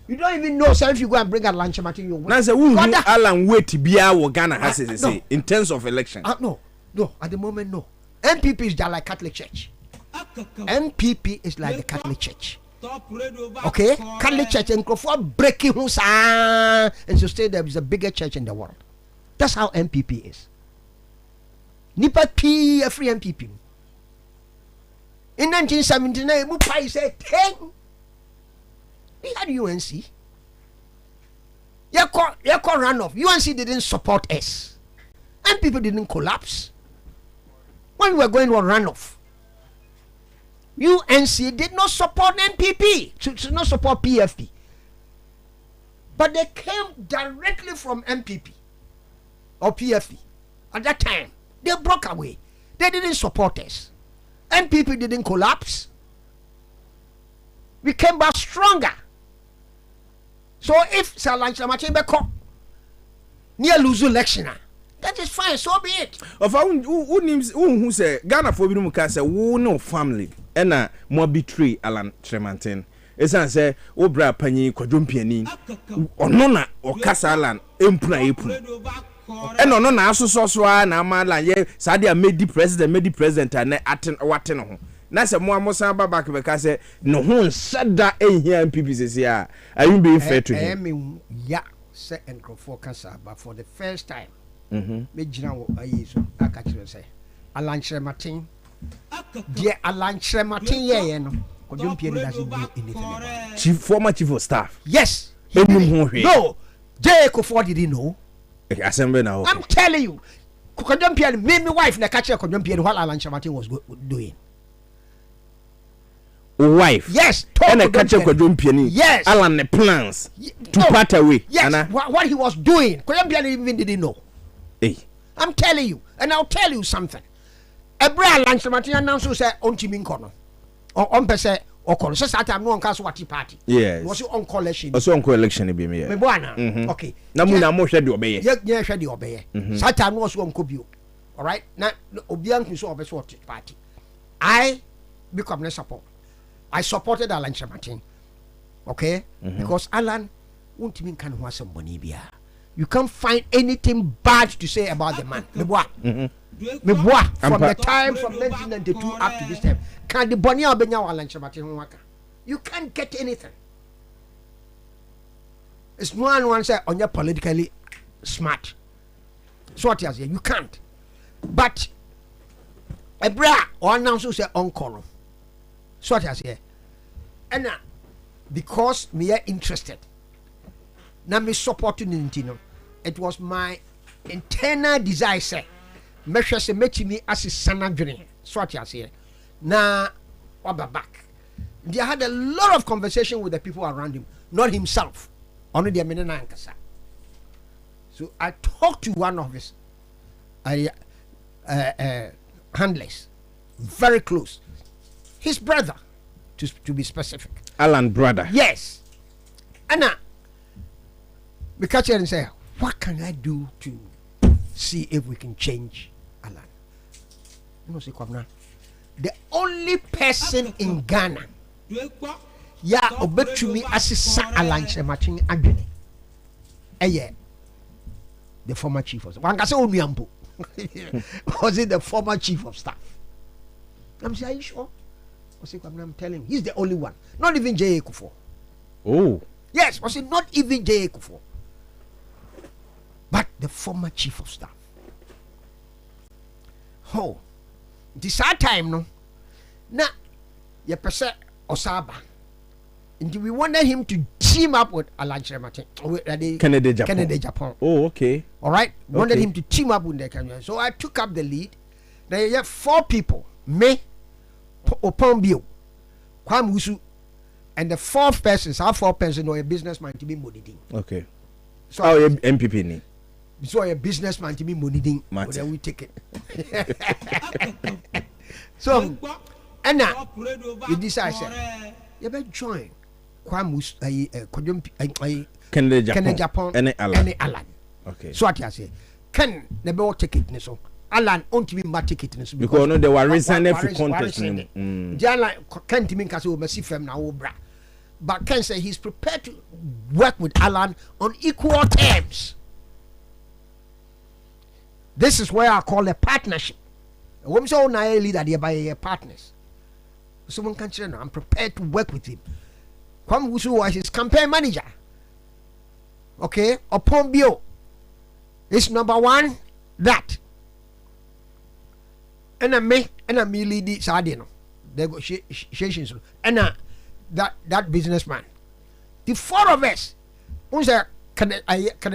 You don't even know, so if you go and bring Adan Martin, you win. Now, so Alan wait to be our Ghana has to say in terms of election. No, at the moment, no. NPP is just like Catholic Church. NPP is like the Catholic Church. Okay? Catholic Church and for breaking who's and so say there is a bigger church in the world. That's how NPP is. Nipa P a free NPP. In 1979, Mupai said 10. We had UNC. You call runoff. UNC didn't support us. And people didn't collapse. When we were going to a runoff, UNC did not support NPP, to not support PFP. But they came directly from NPP or PFP. At that time, they broke away. They didn't support us. NPP didn't collapse. We came back stronger. So if Salanch Lamachebeko near lose election, that is fine, so be it. Of who say Ghana for Bimuka say no family and more betray Alan Tremantin. Esan say Obra Pani Quadrumpiani or nona or Casalan Empuna Epu. And no na so na mala ye Sadia made the president and atten waten. Nasa mo amosa baba because no one said that in here and people say are you being fair to him? Yeah, say and for Casa, but for the first time. Me jina wo ayi so aka kire say Alanchre Martin dear Alanchre Martin ye no Kodumpi doesn't do anything. Former chief of staff. Yes. No. Jay Kofo didn't know. Assembly now. I'm telling you. Kodumpi me wife na catch Kodumpi while Alanchre Martin was doing. Wife. Yes. And I catch Kodumpi. Yes. Alan the plans to part away. Yes. What he was doing. Kodumpi even didn't know. Hey. I'm telling you, and I'll tell you something. Ebra Alanchre Martin announced say on Timin Kono. Or on Pese or Kono. So that I'm no on Caswati party. Yes. Was you on election? Also on election be me. Okay. Namuna mo shedi obey. Yeah, shedi obey. Satan was on Kobio. All right. Now Obian Kuso of party. I become less support. I supported Alanchre Martin. Okay? Because Alan won't even can want some money be. You can't find anything bad to say about the man. From the time from 1992 up to this time, can the Bonia Benya Alanchre Martin waka? You can't get anything. It's one say on your politically smart. So what you say? You can't. But a bra or announce say on So what you say? And because me are interested. Na me supporting Nintino. It was my internal desire say measure se me as a sanadwene. So what you say? Na oba back. They had a lot of conversation with the people around him, not himself. Only the menena ankasa. So I talked to one of his handlers, very close. His brother, to be specific. Alan brother. Yes. Anna. We catch her and say, what can I do to see if we can change Alan? You know, see, the only person in Ghana, yeah, obey to me as a Alanchre Martin Agene. The former chief of staff. One can say, was it the former chief of staff? I'm saying, are you sure? I'm telling you, he's the only one. Not even J.A. Kufo. Oh. Yes, was it not even J.A. Kufo? But the former chief of staff. Oh, this time no. Na ye pese Osaba we wanted him to team up with Alan Shermate, Kennedy Japan. Kennedy Japan. Oh, okay. All right. Wanted him to team up with the Canadian. So I took up the lead. Now you have 4 people. Me, Opombio, Kwam Wusu, and the 4th person, our 4th person, or a businessman to be monitoring. Okay. So MPP ni. So a businessman to be monitoring. Then we take it. So, and now you decide, you better join Kwam Wusu, Kennedy Japan, and Alan. Okay. So what you say? Can never take it so Alan on to be my ticket because no, they were resigning for contest. Like Ken to me because we must see from now, bra. But Ken say he's prepared to work with Alan on equal terms. This is where I call a partnership. When so now a leader they by partners. Someone can say, I'm prepared to work with him. Kwam Wusu was his campaign manager. Okay, upon Bio. It's number 1 that. And I me lead the Sardino. Negotiations. And that businessman. The 4 of us. Who's that? Can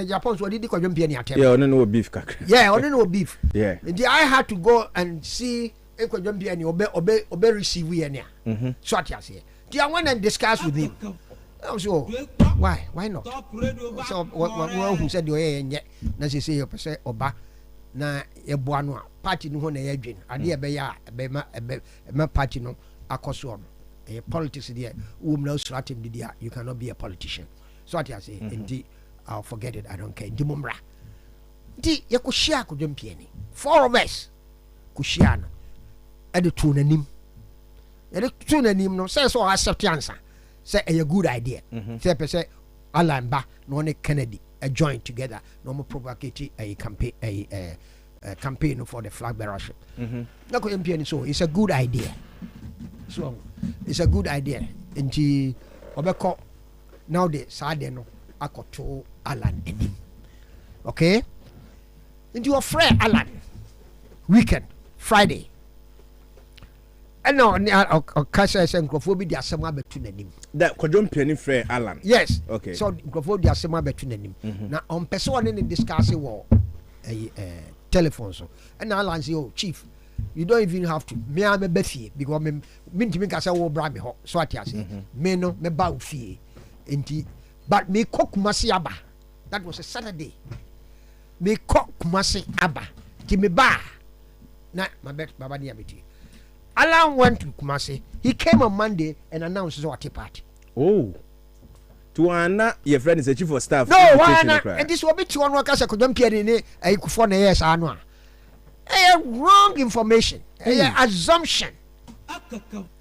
Japan so did the Colombian attempt? Yeah, I don't know beef. Yeah, I don't know beef. Yeah. I had to go and see a Colombian obey receive we any. So I say. I went and discuss with him. So why not? So one who said and yet na say you say oba na eboa no party no ho na yadwen ade e be ya be party no akoso no politics there whom no strategy there you cannot be a politician. So what I say indeed I'll forget it, I don't care. Ndi mumra ndi ye ko share ko dwempie ni 4 of us ko share no e de tu nanim no say so accept answer. Say a good idea. Say Alan Ba no Kennedy join together. No more provocate a campaign for the flag bearership. So it's a good idea. So it's a good idea. And she obeko now the side no akoto Alan enim. Okay? And you are friend Alan weekend Friday. And no, Kasha is Nkrofobi dia sema betu nanim. That Kodjon Penny friend Alan. Yes. Okay. So Nkrofobi dia sema betu nanim. Na on person one in discuss wo telephone so. And Alan say, "Oh, chief, you don't even have to. Me am be fie because me ntimi kasa wo bra me ho. So what you say? Me no me ba fie. Enti but me cook Kumasi aba. That was a Saturday. Me cook Kumasi aba. Ti me ba. Na my bet baba dia beti. Alan went to Kumasi. He came on Monday and announced his party. Oh. To Anna, your friend is a chief of staff. No, Anna, and this will be to one workers. I couldn't get in a for years. Anna. Wrong information. Assumption.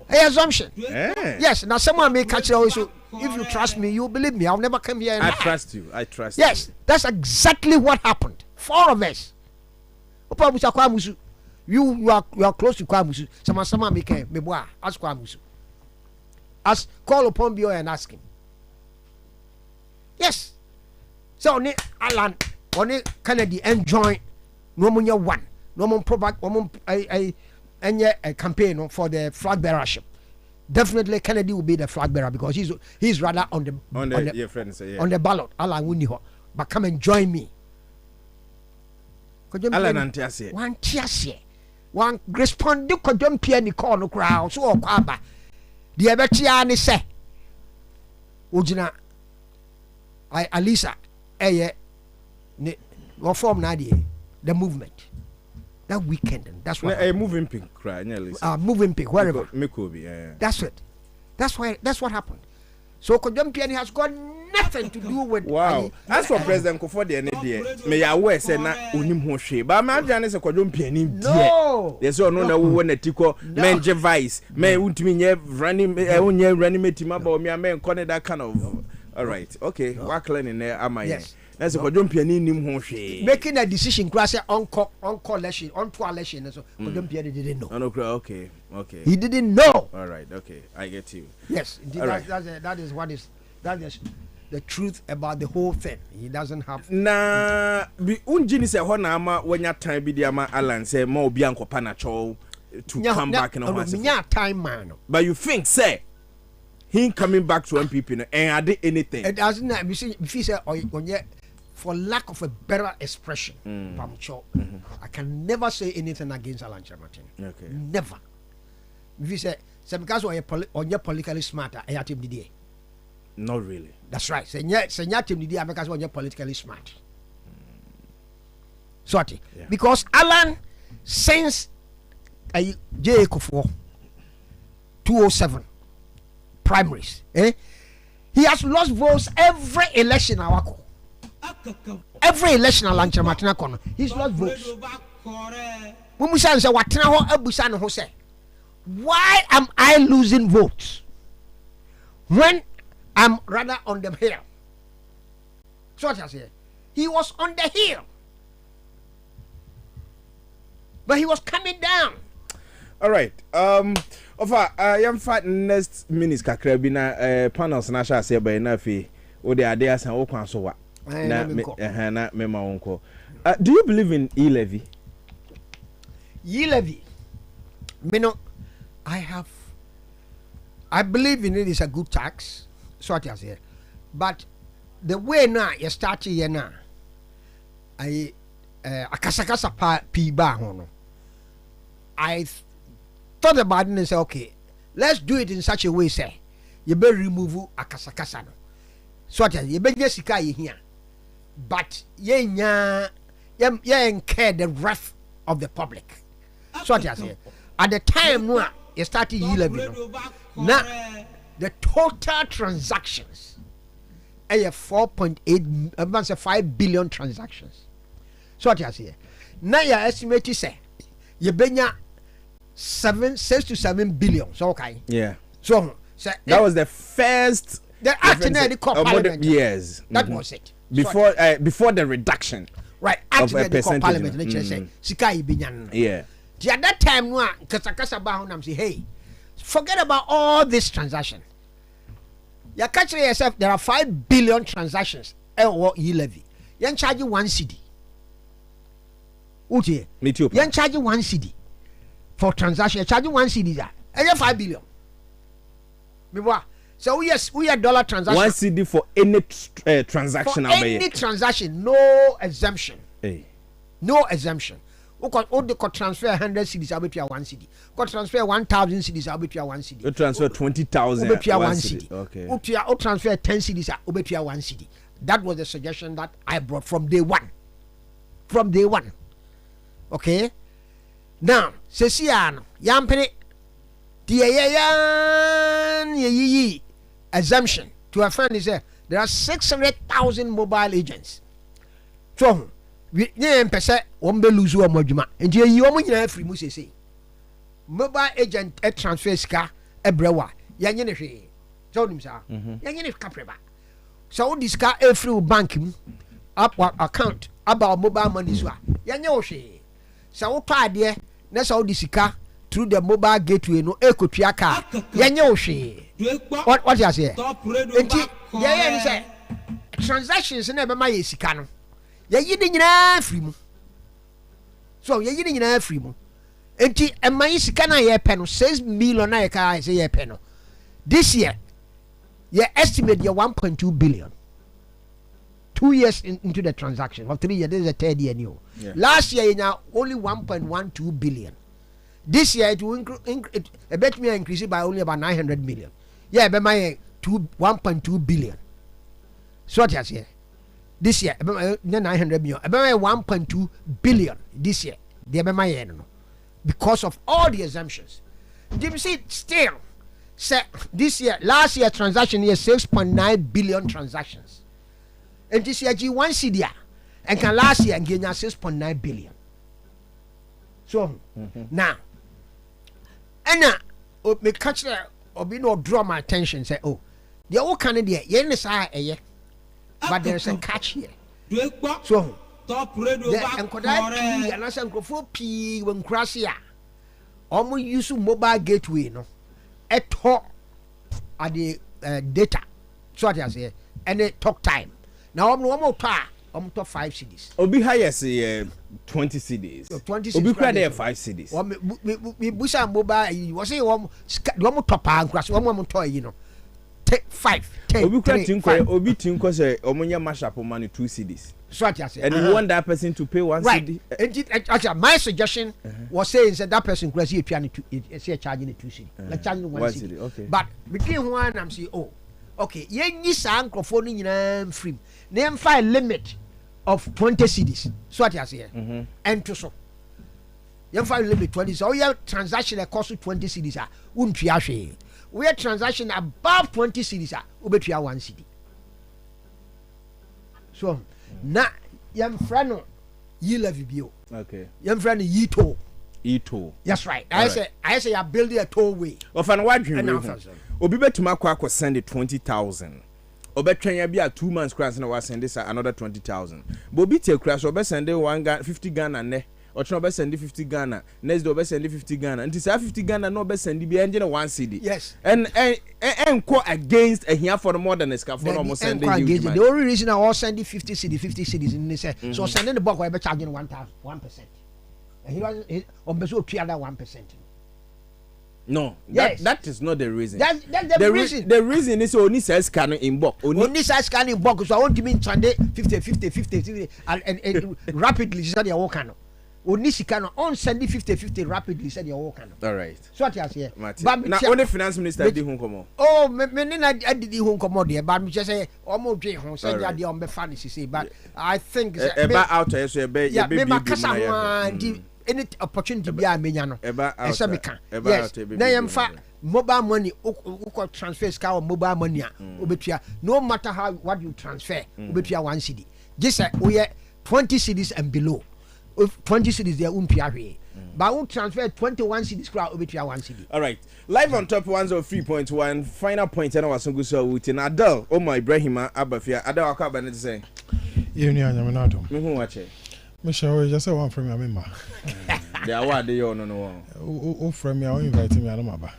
Assumption. Yes, now someone may catch it also. If you trust me, you believe me. I'll never come here. I trust you. I trust yes, you. Yes, that's exactly what happened. 4 of us. You are close to Kwamusu. Sama make me boy. Ask Kwamusu. Ask call upon Bio and ask him. Yes. So ne Alan on Kennedy and join no more one. No more probably a campaign for the flag bearership. Definitely Kennedy will be the flag bearer because he's rather on the your friend say, yeah. On the ballot. Alan Wuniho. But come and join me. Alan Antiasie. One tiasie. One respond to Kodjon Piani call no crowd so kwaba. The abetia ni say. Ujina Alisa ne form na the movement. That weekend and that's what a moving pink cry moving pink wherever. Mikobi, yeah. That's it. That's what happened. So Kodjon Piani has got nothing to do with wow. As for President Kofo the NDA, may I wear say na unim ho hwe. But my Janice Kodjon Piani no. There's no na wo na tiko menje vice. Men untimi nye running mate about me men connect that kind of all right. Okay. Work learning there am I? Yes. That's a Kodjon Piani nim ho hwe. Making a decision class on election, on to election so Kodjon Piani didn't know. No, okay. He didn't know. All right. Okay. I get you. Yes. Indeed, that is the truth about the whole thing. He doesn't have na bi unjini se ho na ama wanya time bi dia ma Alan say ma obi ankopa na cho to come back in a time man. But you think say He coming back to MPP and I did anything. It doesn't. If he say for lack of a better expression, I can never say anything against Alan Martin. Okay. Never. If you say because you're politically smarter, I have to Not really. That's right. Say because you're politically smart. Sorry. Yeah. Because Alan, since J. Kufuor 207 primaries, he has lost votes every election. Every election Alan Martin kono, he's lost votes. Why am I losing votes when I'm rather on the hill? So what I say, he was on the hill, but he was coming down. All right. Yam fat next minutes kakra bi na panels na sha say by na fi o de ade asan o kwan so wa na me ma wonko. Do you believe in e-levy? E-levy, me no. I believe in it is a good tax, so what I say. But the way now you start here now, I akasakasa pi ba hono. I thought about it and said, okay, let's do it in such a way, say, you better remove akasakasa no. So what I say, you better sika here, but ye care the wrath of the public. So what I say, at the time no. You started e-levy. Now, the total transactions are 4.8, 5 billion transactions. So what you say? Now you estimate say you benya 6 to 7 billion. So okay. Yeah. So that was the first. The act in the parliament. Yes. That was it. Before the reduction. Right. Act in the parliament. Let's say Sikai Binyan. Yeah. At that time, say, hey, forget about all this transaction. You catch yourself, there are 5 billion transactions. E-levy. You charge you 1 CD. You charge you 1 CD for transaction. You charge you 1 CD. And you 5 billion. So we are dollar transaction. 1 CD for any transaction. For any transaction, no exemption. Hey. No exemption. Could transfer 100 CDs, I'll be 1 CD. Could transfer 1,000 CDs, I'll be 1 CD. You transfer 20,000, I'll be 1 CD. Okay. Or transfer 10 CDs, I'll be 1 CD. That was the suggestion that I brought from day one. From day one. Okay. Now, Ceciano, Yampene, the exemption to a friend is there are 600,000 mobile agents. So, we pese wombe luzu omodwuma nti yi omo nyina free mu sese mobile agent transfer ska ebrewa yanye ne hwe so nim sa yanye ne kapreba so wo diska free bank mu up account about mobile money so yanye wo hwe so wo paade na so wo disika through the mobile gateway no ekotua ka yanye wo hwe what you say nti yeye ni say transactions na be ma ye sika no ye yi ni nyina free mu so ye yi ni nyina free mu enti emman sika na ye pɛ no 6 million na ye ka say ye pɛ no this year ye estimate ye 1.2 billion 2 years into the transaction of 3 years. This is the third year new. Yeah. Last year you now only 1.12 billion. This year it will increase it by only about 900 million. Yeah, be my 1.2 billion. So what you say? This year, 900 million. About 1.2 billion this year. They be my because of all the exemptions. You see, still, this year, last year transaction here 6.9 billion transactions, and this year G1 CDA, and can last year gain 6.9 billion. So now, and now, me catch that or be no draw my attention. Say, oh, the old candidate, yes, but there's a catch here. So, and could I and I said, go P when Crasia almost use mobile gateway, no, at talk at the data. So I say, and the talk time. Now, I'm no more time. I'm top 5 CDs. Obi higher say 20 CDs. So 20 CDs. Obi cry there 5 CDs. We busa mobile. You say one top and crash. One toy, you know. 5 Obi 10 3 5 Obi tinko say omunya mashup money 2 cedis. So what you say? And you want that person to pay 1 cedi. Actually, my suggestion was saying that person could see a piano to say charging 2 cedi, like charging 1 cedi. Okay. But between one, I'm saying, oh, okay, you sang microphone in free. Name file limit of 20 cedis. So what you say? And to so. You file limit 20. So your transaction that cost you 20 cedis. Wouldn't you actually? We are transaction above 20 cedis. We bet you 1 cedi. So. Na yam frano yi levy bio. Okay. Yam frano yi toll. Toll. That's right. I say you build a tollway. Of an what dream. Obi betuma kwa send 20,000. Obetwen ya bia 2 months class na wa send this another 20,000. But obi take class obe send 50 Ghana ne. Or obe send 50 Ghana. Next day obe send 50 Ghana. Until say 50 Ghana no obe send be engine 1 cedi. Yes. And go against a here for the more than a scar for almost sending you. The only reason I was sending 50 cedis in this so sending the book I be charging 1%. And he was on beso 1%. No, yes. that is not the reason. That's the reason. The reason is only says scanning in box. Only says scanning box. So I want to mean 50 and rapidly said your work. Only can on sending 50 rapidly said your work. All right. So what you say? But now only finance minister did home come. Oh, me I did home come there, but me just say almost drink home. Say that on be fancy say, but I think about out there so be yeah, me makasa any opportunity be a menya no. Yes. Na yam fa mobile money uko transfer scar mobile money obetua no matter how what you transfer obetua 1 cedi. Just we 20 cedis and below. If 20 cedis there won't be but won't transfer 21 cedis crowd over to 1 cedi. All right, live on top 103.1. Final point and I was going to with Adele. Oh my Ibrahima Abafia Adele Akaba say you know I'm not watch it. Michelle just say one from your member. They are what they own no oh from me I invite me alama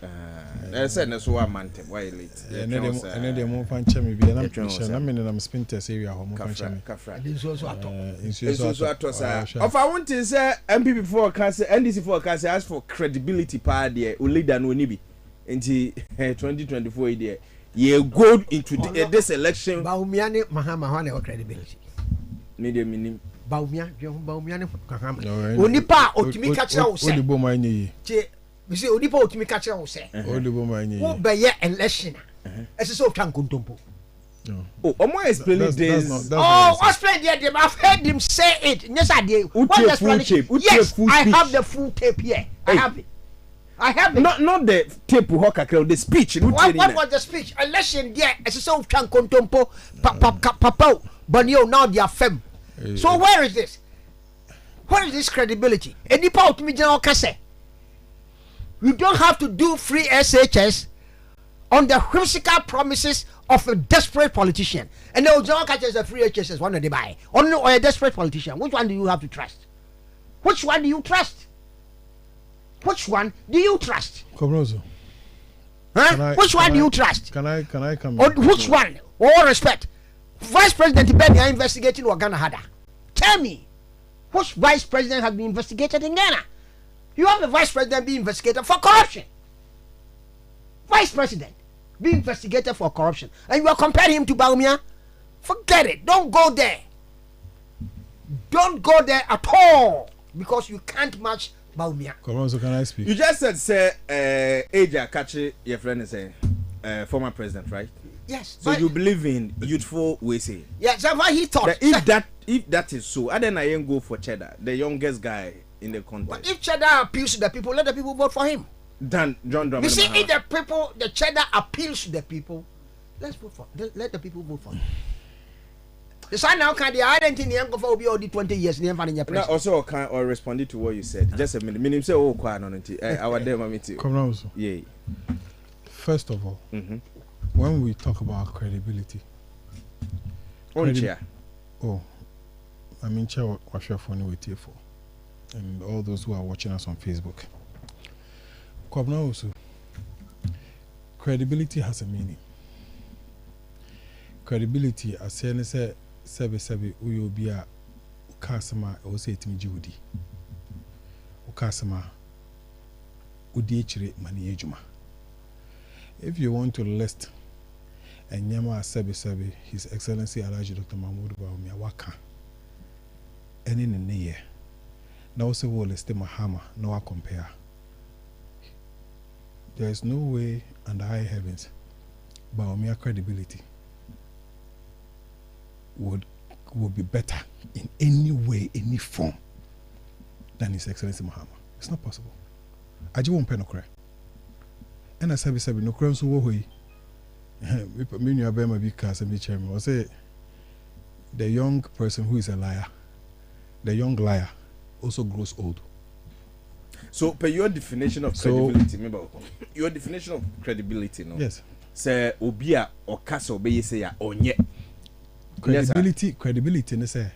I said no so man why late and then they move fan chemi bi na Michelle na me na spinters area ho move fan chemi This also ato of I want to say MPP forecast NDC forecast ask for credibility pa there o leader no ni bi nti 2024 there ye go into this election Baumia ne mahama ho na credibility media minim Baumia ne kahama onipa otimi ka kira wo se odibo man yi che me say onipa otimi ka kira wo se odibo man yi wo be ye election ese so twa nkontompo oh omo explain this explain there I've heard him say it yes I did yes I have the full tape here I have it not the tape the speech what was the speech election there ese so twa nkontompo papa bonio now they are fem. So where is this? Where is this credibility? Any part me general kase. You don't have to do free SHS on the whimsical promises of a desperate politician. And the general kase is a free SHS one they buy. Only or a desperate politician. Which one do you have to trust? Which one do you trust? Which one do you trust? Kobrozo. Huh? Which one do you trust? Can I come? Or which one? All respect. Vice President Benny are investigating what Ghana had. Tell me, which vice president has been investigated in Ghana? You have a vice president being investigated for corruption. Vice president being investigated for corruption. And you are comparing him to Baumia? Forget it. Don't go there. Don't go there at all. Because you can't match Baumia. So can I speak? You just said, say, Aja Kachi, your friend is a former president, right? Yes. So you believe in youthful ways? Yes, that's what he thought. If that is so, I then I ain't go for Cheddar, the youngest guy in the contest. But if Cheddar appeals to the people, let the people vote for him. John Drummond. You see, if the Cheddar appeals to the people, let the people vote for him. The son now can the identity go for be all the 20 years. Now also can or responded to what you said. Just a minute. Meaning say oh quite on it. Our demo meeting. Come on. Yeah. First of all, when we talk about credibility, I mean, what's your phone with you for? And all those who are watching us on Facebook. Also, credibility has a meaning. Credibility, as say, Sebi, we will be a customer, or say to me, Judy. Customer, Udichre Maniejuma. If you want to list and nyama sebi His Excellency Alhaji Dr. Mahmoud Bawumia waka any in the year now say well let's Mahama no I compare. There is no way under high heavens Bawumia credibility would be better in any way, any form than His Excellency Mahama. It's not possible. I just won't pay no cry. And I said no cry so we mean you are big cast and be chairman. I say the young person who is a liar, the young liar also grows old. So per your definition of credibility, remember your definition of credibility, no? Yes. Say obia or castle be say ya onye. Credibility ne say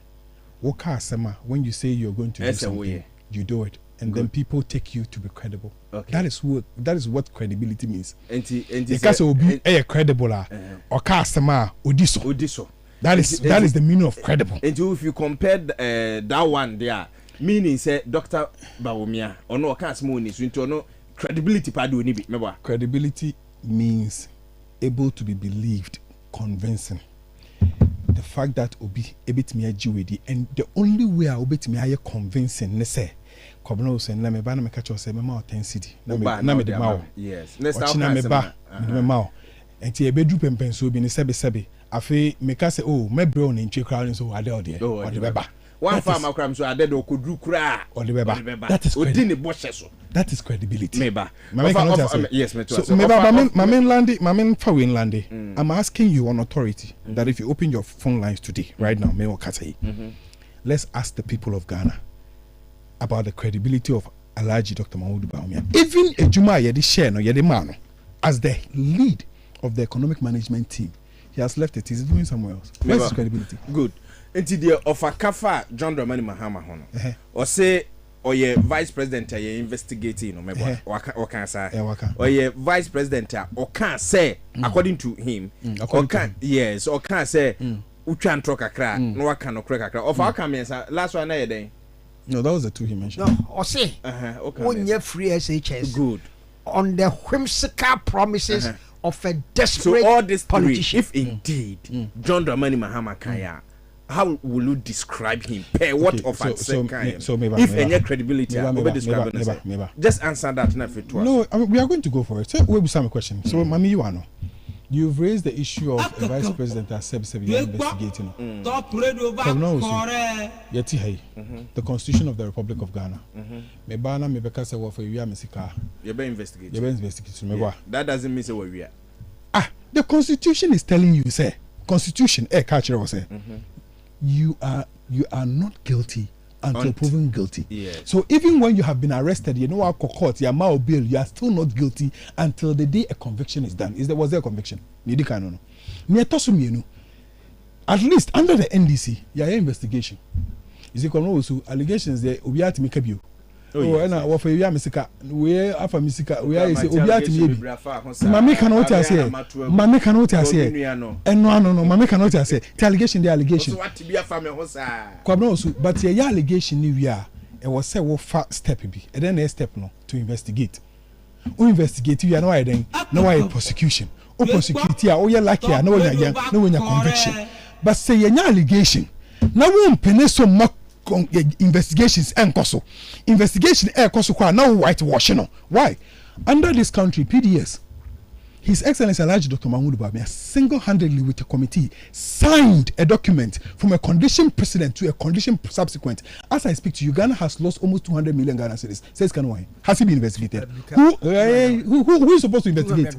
when you say you're going to do something, you do it. And then people take you to be credible. Okay. That is what credibility means. Because credible or customer odiso. That is the meaning of credible. And if you compare that one there, meaning say Dr. Bawumia or no customer into no credibility padu ni bi remember. Credibility means able to be believed, convincing. The fact that obi ebetimi ajiwedi, and the only way I obetimi aye convincing ne say Govenor say na me ba na me catch say me ma 10 cedi na me de ma. Yes. Next time me ba me ma. Enti ebedu pempen so bi ne sebe afi me ka say oh me bre on ntwe crowd so ade ode beba. One farm akram so ade do kodru kra ode beba. That is that is credibility. Meba. Yes, me too. So Mamin Fawin Lande. I'm asking you on authority that if you open your phone lines today, right now, let's ask the people of Ghana about the credibility of Alhaji Dr. Mahmoud Bawumia. Even Ejuma Yedi Sheno Yedi Mano, as the lead of the economic management team, he has left it. He's doing somewhere else. Where's his credibility? Good. Into the of a kafa John Dramani Mahama hono. Or say or ye vice president ye investigating no mebo or can say or ye vice president or can say according to him or can yes or can say utwan troka kra no waka no kra kra of our comments last one na day. No, that was the two he mentioned. No, or say okay. When you free SHS good on the whimsical promises of a desperate so all this politician. If indeed John Dramani Mahama Kaya, how will you describe him? Per what of if any credibility, just answer that now for no, we are going to go for it. So we will have a question. So, Mami, you are no. You've raised the issue of a vice president as investigating. The Constitution of the Republic of Ghana. Mebana mebeka se wo for you mesika. You be investigate. That doesn't mean say we are. The Constitution is telling you, say, Constitution, culture was say. You are not guilty until proven guilty. Yes. So even when you have been arrested, you know our court, your mao bail, you are still not guilty until the day a conviction is done. Was there a conviction? At least under the NDC, you are investigation. Is it also allegations there? We are to make a view. And I offer you Misika. We are after Misika. We are say Obiati maybe. Mami cannot say. Mami cannot say. And no. Mami cannot say. The allegation, the allegation. What to be a family hosa. But the allegation we are. It was say what first step be. And then next step no to investigate. Who investigate you are no then no why prosecution. Who prosecute you? Oh you lucky no when you conviction. But say your allegation. Now we penny so much. Investigations and koso investigation koso kwa now whitewashing. Why? Under this country, PDS, His Excellency Alhaji Dr. Mahmoud Bawumia single-handedly with a committee signed a document from a condition precedent to a condition subsequent. As I speak to you, Ghana has lost almost 200 million Ghana cedis. Says Kanwai. Has he been investigated? Who is supposed to investigate?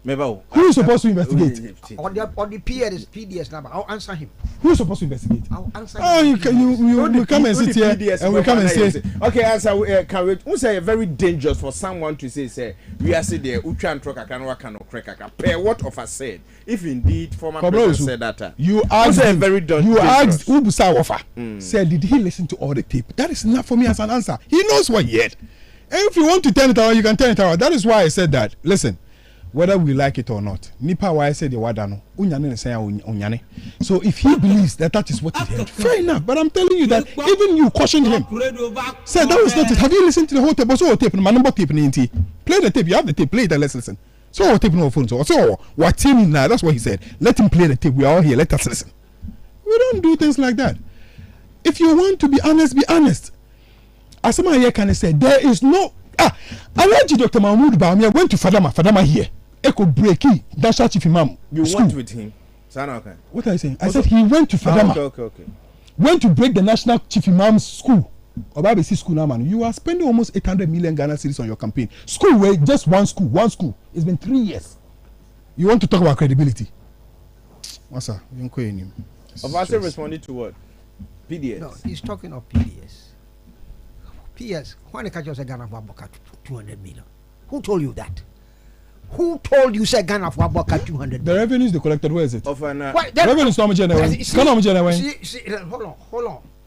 Who is supposed to investigate? On the PDS number, I'll answer him. Who is supposed to investigate? I'll answer him. Oh, you come and sit here and we come and say. Okay, answer. Can we? Who say very dangerous for someone to say we are saying there. Ucha and Troka can work and Kreka. Per what of us said? If indeed former president said that. You asked very dangerous. You asked Ubusa Wafa. Said did he listen to all the tape? That is enough for me as an answer. He knows what he had. And if you want to turn it around, you can turn it around. That is why I said that. Listen. Whether we like it or not, Nipa why I said the wadano, unyane say unyane. So if he believes that is what he heard, fair enough. But I'm telling you that even you cautioned him. Said that was not it. Have you listened to the whole tape? Also tape, my number tape in Play the tape. You have the tape. Play it and let's listen. So we're taping our phones. So we're taping now. That's what he said. Let him play the tape. We are all here. Let us listen. We don't do things like that. If you want to be honest, be honest. As someone here can say, there is no. Alleged Dr. Mahmoud Bawumia went to Fadama here. Echo Breaki, Dasha Chief Imam. You went with him. Okay. What are you saying? I said he went to Fadama. Okay. Went to break the National Chief Imam's school. Or BBC school now, man. You are spending almost 800 million Ghana cedis on your campaign. School, where just one school. It's been 3 years. You want to talk about credibility? What's that? You don't him. Obasa responded to what? PDS. No, he's talking of PDS. PS, when the catch say Ghana for 200 million. Who told you that? Who told you say Ghana for 200 million? The revenues they collected, where is it? Of an revenue is not general. Hold on.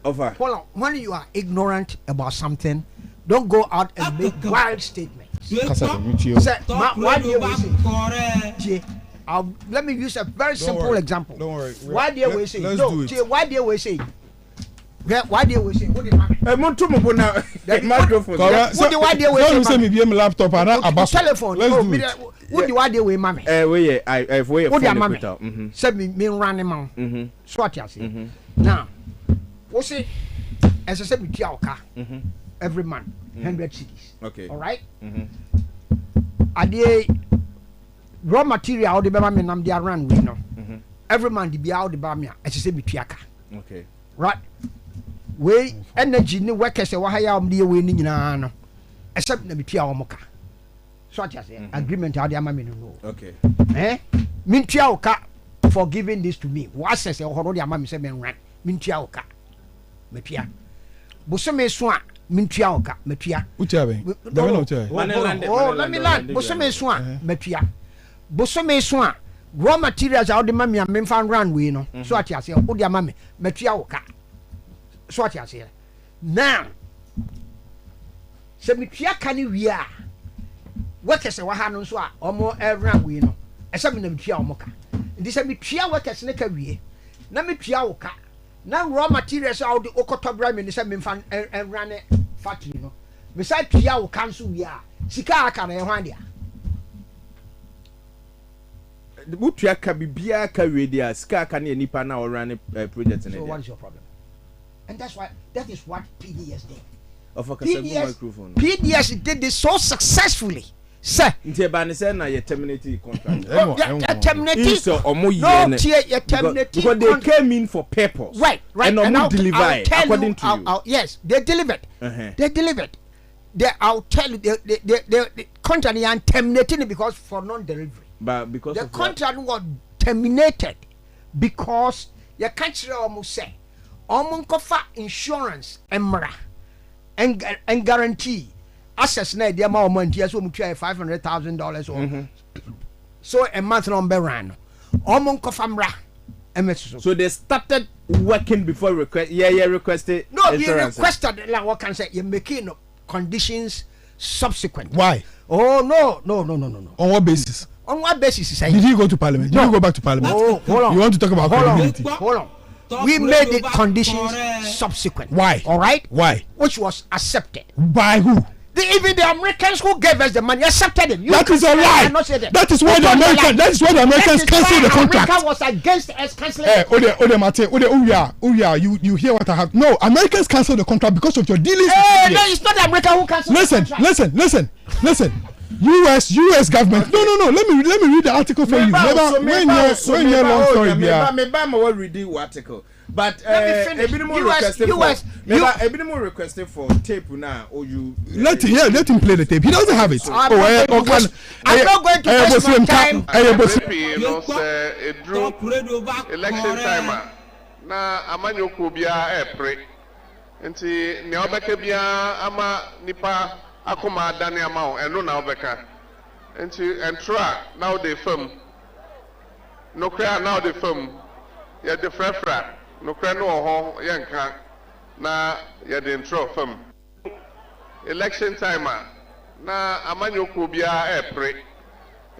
Hold on. When you are ignorant about something, don't go out and make wild statements. Say, why do you say? Let me use a very simple example. Don't worry. Why do you say? Let's No, do it. why do you say? Why do you say? What did man? Microphone. Why do you Don't say? say me be laptop and a Telephone. Let's do it. What do I do with mommy? I've way What do mommy? Say me run him on. So what you say? Now, what's it? As I said, we tell car every month, 100 cities. Okay. All right. Are they raw material? The Bama nam they run we know. Every month the be out the Bama. As I said, we tell car. Okay. Right. We energy ni workers say wahaya the we ni nyina no. Except na we tell omoka. So what you say? Agreement how the mama no. Okay. Min tell car for giving this to me. What says the horo the mama say men run. Min tell car. Metia. Bosome so a mentua oka metua. Utia ben. Dawe na utia. Let me land. Bosome so a metua. Bosome so a raw materials out the mami a memfa run we no. So ati ase o dia mami metua oka. So ati ase. Now se metua ka ni wi a workers wa ha no so a omo run we no. Ese me na metua omo ka. Ndi se metua workers ne ka wie. Na metua oka. Now raw materials out the okotobra me say me fan run factory no. Me say pia wo cancel we a sika aka na e hwan dia. The butua ka bibia ka we dia sika aka na nipa na o run project na dia. So what is your problem? And that is what PDS did. Of a microphone. PDS did this so successfully. Sir, Ntieba na ye terminate contract. Terminate. So omo no, you terminate because they came in for purpose. Right. And omo deliver according to you. Yes, they delivered. They delivered. I'll tell you, the contract is terminated because for non-delivery. But because the of contract was terminated because you can't almost say, omunkofa insurance emra and guarantee. Access na dia ma month yes we try $500,000 or so a month number ran omon kofamra emeso. So they started working before requested no insurance. We requested like what can say you making conditions subsequent. Why? Oh no. On what basis? On what basis is saying? Did you go to parliament? Did you go back to parliament? Oh, hold on. You want to talk about credibility? Hold on. We made the conditions subsequent. Why? All right. Why? Which was accepted By who? Even the Americans who gave us the money accepted it. That is a lie. That is why the Americans. That is why the Americans cancelled the contract. America was against us cancelling. You hear what I have? No, Americans cancelled the contract because of your dealings. No, it's not America who cancelled. Listen. U.S. government. No. Let me read the article for you. When you're long story, Maybe read the article. But Ebinimu requested for tape now, or you let him play the tape. He doesn't have it. I'm not going to waste my time. Election time. Na amanyoko bia epre. Nti ne obeka bia ama nipa akoma adane ama o eno na obeka. Nti entra now the film. No cry now the film. Ya the frefra. No cry no ho yenka na ya the intro film. Election time na amanyoko bia epre.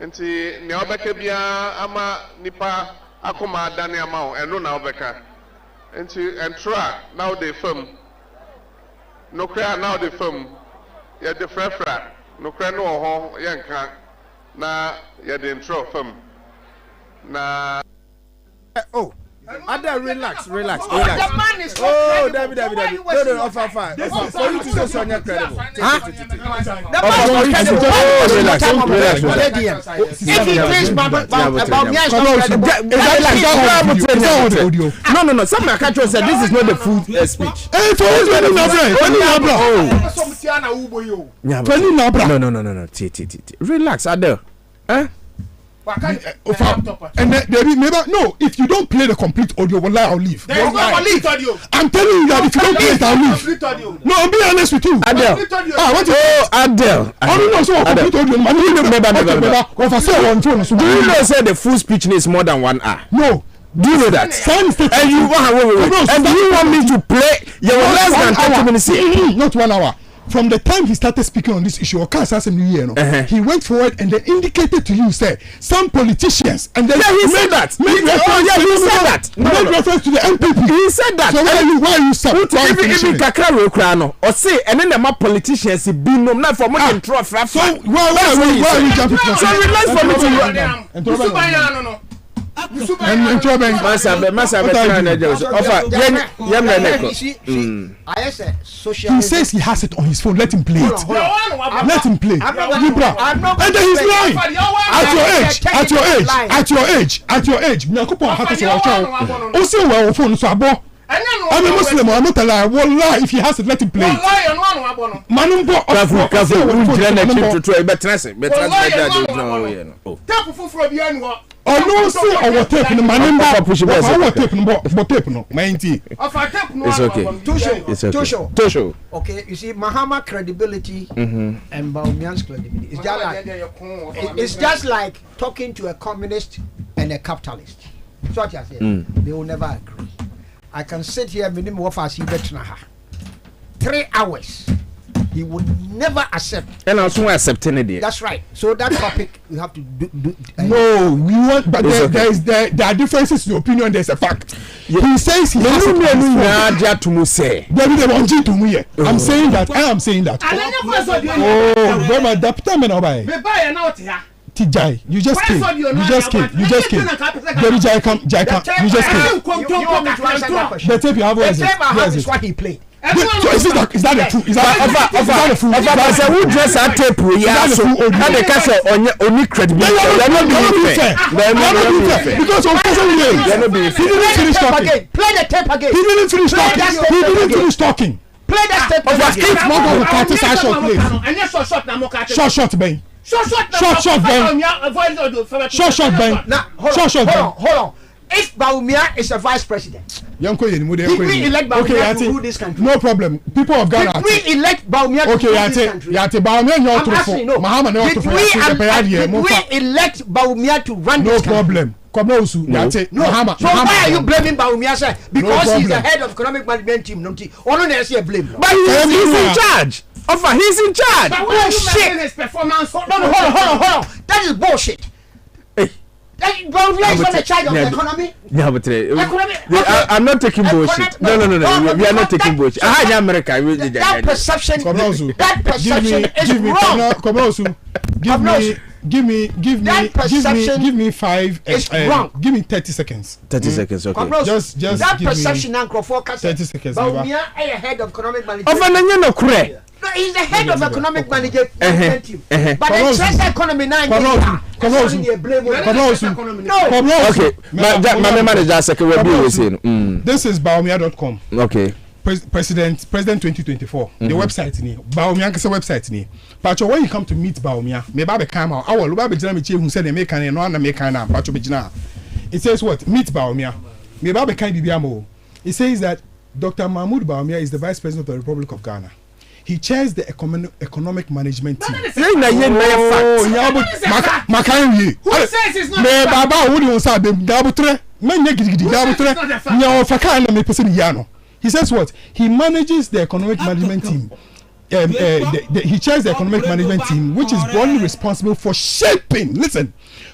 Nti ne obeka bia ama nipa akoma adane ama o eno na obeka. Nti entra now the film. No cry now the film. Ya the frefra. No cry no ho yenka na yɛde ntwerɛ fam na oh Ada, relax. The man is oh, David. No, offer. For you to say so credible. Relax. If he thinks about no. Some Akacho said this is not the food speech. No. Relax, Ada. And maybe no. If you don't play the complete audio, I'll leave. I'm telling you that if you don't play it, I'll leave. No, I'm being honest with you. Adele. Adele. I don't know so complete audio. Do you know say the full speech needs more than 1 hour? No. Do you know that? And you wait. And do you want me to play? You were less than 30 minutes here. Not 1 hour. From the time he started speaking on this issue, he went forward and then indicated to you, say, some politicians, and then he said that. Made reference to the MPP. He said that. So why are you supporting? Even Kakra Krano, or say, and then the politicians be no not for money and trophy. So why are you jumping? So relax for me to he says he has it on his phone. Let him play it. Let him play. And then he's lying. At your age. I'm a Muslim. I'm not a liar. Wallah, if he has it, let him play it. Oh no, see our tape in the man. It's okay. Tosho. Okay, you see, Mahama credibility and Baumian's credibility. It's just like talking to a communist and a capitalist. That's what I said. They will never agree. I can sit here minimum of us 3 hours. He would never accept. And also accepting it. That's right. So that topic we have to do. No, we want, but there are differences in opinion. There's a fact. Yeah. He says he has I'm saying that. I am saying that. Oh, where my department over? Tijai, you just came. You just came. Jai come. You just came. The tape you have is what he played. So is that the truth? Is that the truth? I said, who dress that tape? Yeah, so now the castle on credibility. They're not being fair. Because on they're not being fair. He didn't finish talking. Play the tape again. He didn't finish talking. Play that tape again. Short, Ben. Hold on. If Baumia is a vice president, if we elect Baumia to rule this country, no problem. People of Ghana, if we elect Baumia to rule this country, if we elect Baumia to run this country, no problem. So why are you blaming Baumia, sir? Because he's the head of economic management team. But he's in charge. He's in charge. Bullshit. His performance. Hold on. That is bullshit. Baumia is not the charge of the economy. Yeah, but I'm not taking bullshit. No. We are not taking bullshit. That perception is wrong. Give me 5. Give me 30 seconds. 30 seconds, okay. Just that perception and 30 seconds. Baumia is head of economic management. No, he's the head of economic management team. But the stress economy now. Okay. My manager second will be saying. This is Baumia.com. Okay. President 2024. The website ni Baumia kese website ni. Pacho when you come to meet Baumia, me ba be come out. I will be jina me che hu say na me kan no na me kan na pacho be jina. It says what? Meet Baumia. Me ba be kan bibia mo. It says that Dr. Mahmoud Baumia is the Vice President of the Republic of Ghana. He chairs the economic management team. Who says it's not a fact? He says what? He manages the economic management team. He chairs the economic management team, which is broadly responsible for shaping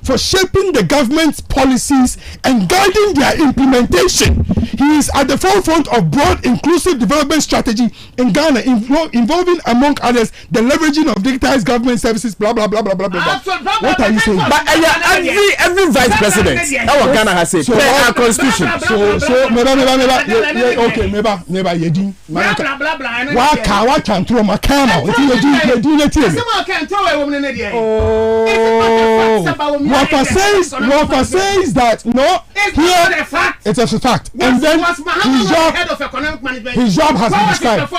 for shaping the government's policies and guiding their implementation. He is at the forefront of broad inclusive development strategy in Ghana, involving, among others, the leveraging of digitized government services, blah, blah, blah, blah, blah, blah. What are you saying? But every vice president, our Ghana has a our constitution. So, maybe, yedin. Wa can throw my camera. Wafa says that no, here it's a fact, and then his job has been described.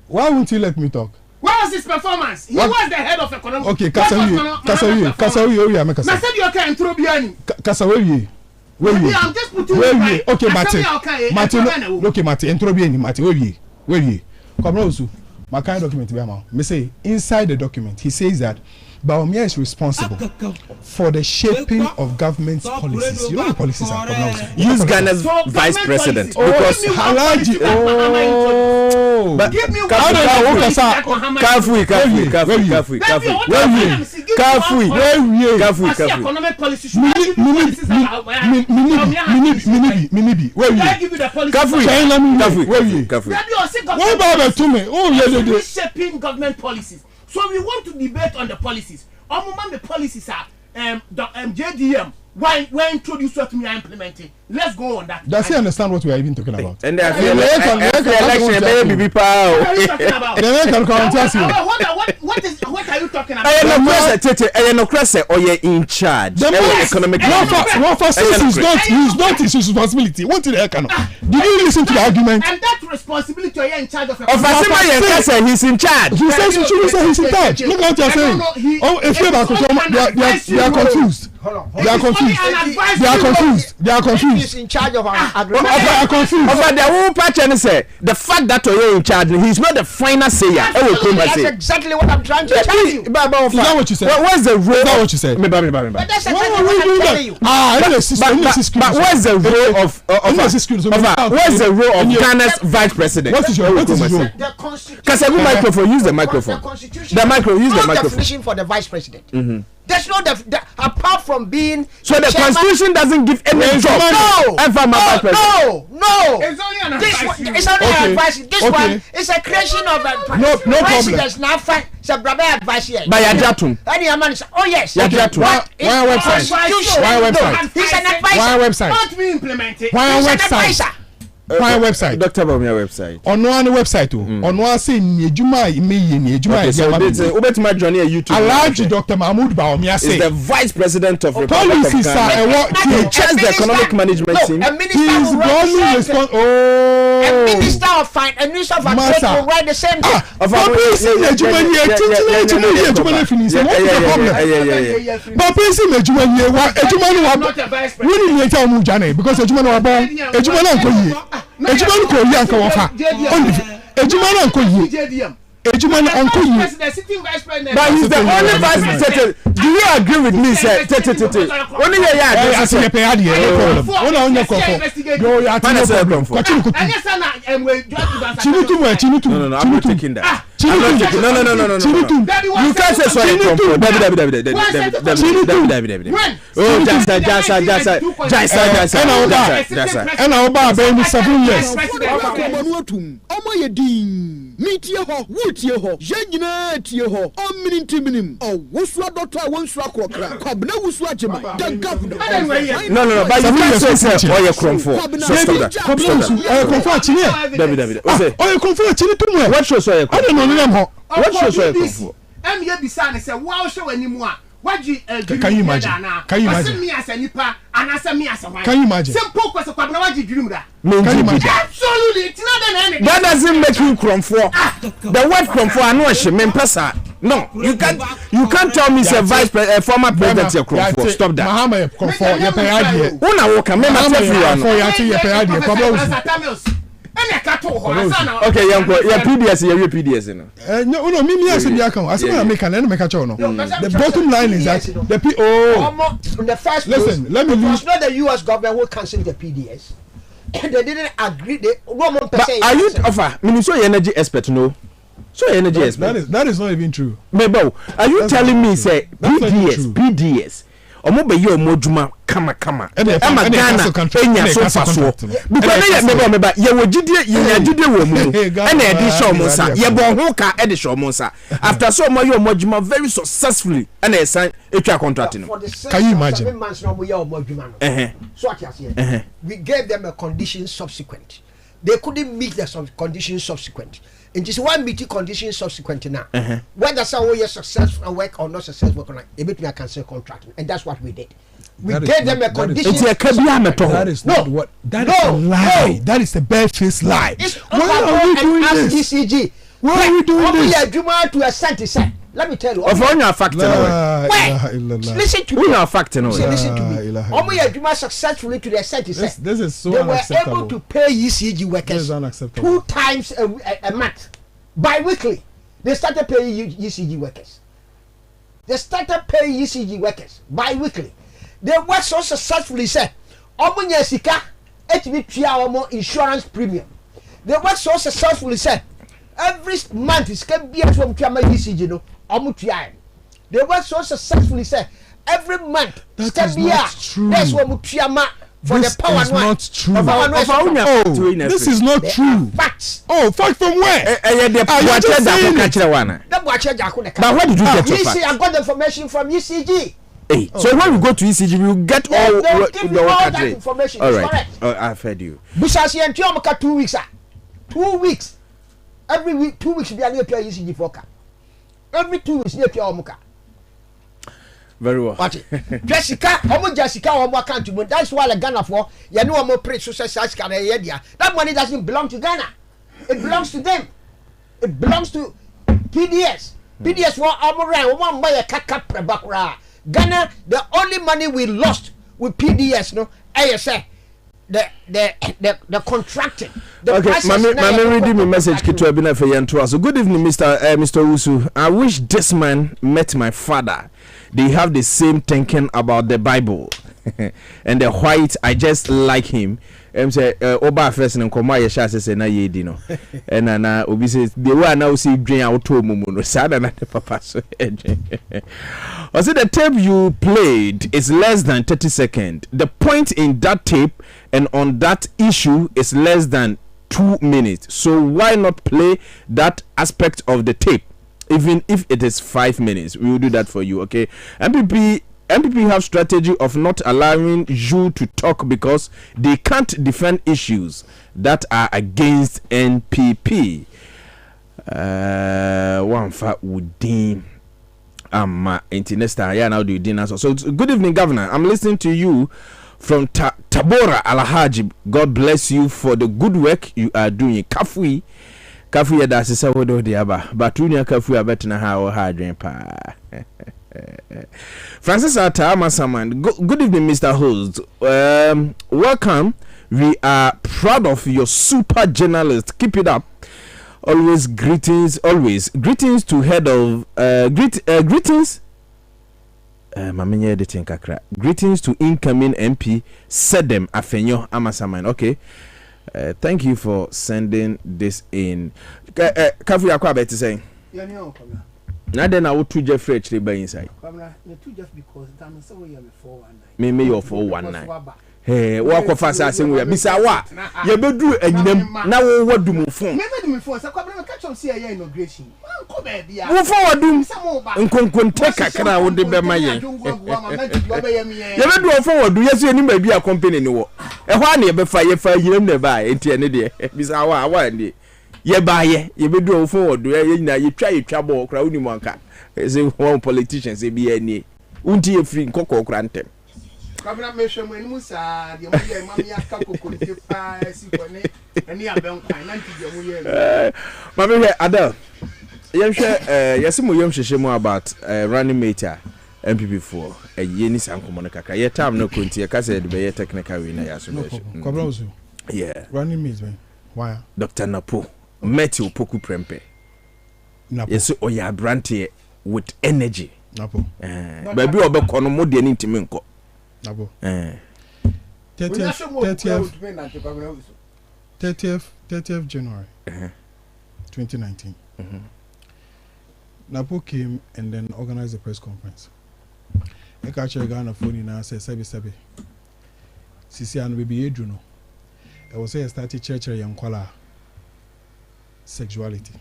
Why won't you let me talk? What was his performance? He was the head of economic. Okay, Kasawi, I'm I said you can throw behind. Kasawi. I'm just putting you. Okay, Martin. Okay, Martin. Entrobi Martin. Where come on, my kind document be amount. Me say inside the document he says that Bawumia is responsible for the shaping of government's policies. You know the policies are coming out. Use Ghana's vice president because Halaji. But give me economic policy. Shaping government policies. So we want to debate on the policies. The policies are JDM. Why introduce what we are implementing? Let's go on that. Does he understand what we are even talking about? And election, baby, power. What are you talking about? What are you talking about? I no question or you're in charge. Economic. Wafa says he's not his responsibility. What did Did you listen to the argument? And that responsibility you're in charge of. He's in charge. He says you should say he's in charge. Look what you're saying. Oh, if they are confused. They are confused. He's in charge of our agreement. They are confused. The fact that you're in charge, he's not the final sayer. That's exactly what I'm trying to tell you. Is that what you said? What's the role? Is that what you said? But that's exactly what I'm telling you. But what's the role of Ghana's vice president? What is your role? The Constitution. Kasabu microphone. Use the microphone. The microphone. Use the microphone. Definition for the vice president. There's no apart from being. So the Constitution doesn't give any job. No. It's only an advice. It's only an advice. This one is a creation of a. No problem. There's not fine. It's a brother advice here. By Yajatum. Any man is. Oh yes. Yajatum. Why website? Why website? He's an advisor. Why website? Not be implemented. Why website? Why website? Dr. Bawumia website. On one website on one say Ejuma me Ejuma Obetima Johnny YouTube. Alhaji Dr. Mahmoud Bawumia say is the vice president of Republic of policies Ghana. He chairs the economic management team. He is the only responsible. A minister of finance, a minister of agriculture will write the same thing. Ejumani ko yi anka wofa ejumani anko yi ejumani anko yi but he's the only vice president. Do you agree with me sir? Only yeah say pe ade ona onye kofo yo ya Chinutu no I'm not taking that. No. You can't say sorry. Oh, Jasa. And I'll buy 7 years. Omo yedin metie ho wutie ho yenyina tie ho omminim owusua doctor wonsua krokra kwabna wusua agema the governor. No, but you can't say oh you cromfo. Stop that. Cromfo chine David oh you cromfo chine tunu what show so you I don't know them ho what show so you cromfo em ye bisa ne say wow show animu a waji can you imagine me as a nipa and as me as a wife. Can you imagine simple question kwabna waji dream da can you imagine absolutely it's not anything that doesn't make you cromfo. The word cromfo I know she mean pesa. No, you can't tell me say former president your cromfo. Stop that. Mahama cromfo ye pe adie una wo kan me ma tell you no ye pe adie kwabla okay, yeah, PDS, yeah, PDS, no, me as a account. As I make an make a no. The bottom line is that the in the first listen, let me lose. Not the US government who canceled the PDS. They didn't agree. But are you offer? So energy expert, no? So energy expert. That is not even true. Maybe are you telling me say PDS? omo be ye omo dwuma kama Ghana enya so faso because meba ye wogidie ye nyagidie wo mu na e di show mo sa ye bo ho ka e di show mo sa after so mo ye omo dwuma very successfully na e sign etwa contract no. Can you imagine? We gave them a condition subsequent. They couldn't meet the condition subsequent. And just one meeting condition subsequent now. Whether someone is successful work or not successful work, a bit me a cancel contract, and that's what we did. We gave them a condition. That is not what. That is a lie. That is a bare-faced lie. Why are we doing this? ECG. Why are we doing this? To a sentence. Let me tell you. Of all your facts, listen to me. We are facts, listen to me. Omo Yaduma successfully to the sentence. This is so they unacceptable. were able to pay ECG workers This is unacceptable. 2 times a month, bi-weekly. They started paying ECG workers. They started paying ECG workers bi-weekly. They worked so successfully. Said, Omo Yasika, HB insurance premium. They worked so successfully. Said, every month is can be from Tiama ECG no. They work so successfully. Say every month. That is not true. That's what Mutiama for this the power. Is not true. This is not true. Facts. Oh, fact from where? But where did you get your facts? I got the information from ECG. Hey, so when we go to ECG, we will get all that information. All right. I've heard you. Bushasi and Tiamaka 2 weeks. 2 weeks. Every week, 2 weeks, be a new ECG for car. Every 2 weeks, near Pia Omuka. Very well. Jessica, Jessica, account. That's why the Ghana for you know more praise success. That money doesn't belong to Ghana. It belongs to them. It belongs to PDS. PDS one buy a kaka prebakra. Ghana, the only money we lost with PDS, no, ASA. The contracting. Okay, Mami reading me message Kitu Abina for Yantua. So good evening, Mr. Usu. I wish this man met my father. They have the same thinking about the Bible. And the white, I just like him. Say Oba first and Koma Yasha says na yedi no. And na Obi says they were now see drain out to mumu. Sada na the papa so. Was it the tape you played is less than 30 seconds? The point in that tape and on that issue is less than 2 minutes. So why not play that aspect of the tape, even if it is 5 minutes? We will do that for you, okay? MPP have strategy of not allowing you to talk because they can't defend issues that are against NPP. One fact would deem Internet now do dinner. So good evening, Governor. I'm listening to you from Tabora Alhaji. God bless you for the good work you are doing. Kafui ya dasi sa wodo diaba. Batunya kafui abetina ha hadrin pa. Francis Atama Saman. Good evening, Mr. Host. Welcome. We are proud of your super journalist. Keep it up. Always greetings to head of greetings. Greetings to incoming MP Sedem Afenyo Amasaman. Okay. Thank you for sending this in. Kafu yakwa beti saying. Now then I will to Jeffrey actually by inside. Because I'm so we are 419. Me your 419. Hey, walk of us as we are Misawa. You bedu and now what do move phone? Never do me for catch on CIA inauguration. Move forward, doom and take a crowd would be my year. You never do forward, do you see any maybe a company no? A 1 year before you never buy it any day. Misawa, 1 day. Ye buy ye, you be do forward, do you try your trouble, crowding one car. As one politician say be any. Unti a free cocoa granted. Governor Mission when Musa, the Mammy Capo could give and near Belkai, 90 years. Mammy Adele, yes, more about running mate MPP4 a Yenis and Comonica. Yet, I'm no country, I said, be a technical winner. Yeah, running mate. Why? Dr. Napo met you Poku Prempe. Yes, or ya brandy with energy. Napo. Baby, or Becono more than intiminko. Nabo. 30th January 2019. Napo came and then organized a press conference. I catch a Ghana phone in and say, Sabi. Sisi and baby Adruno. I was say I started church young kola. Sexuality,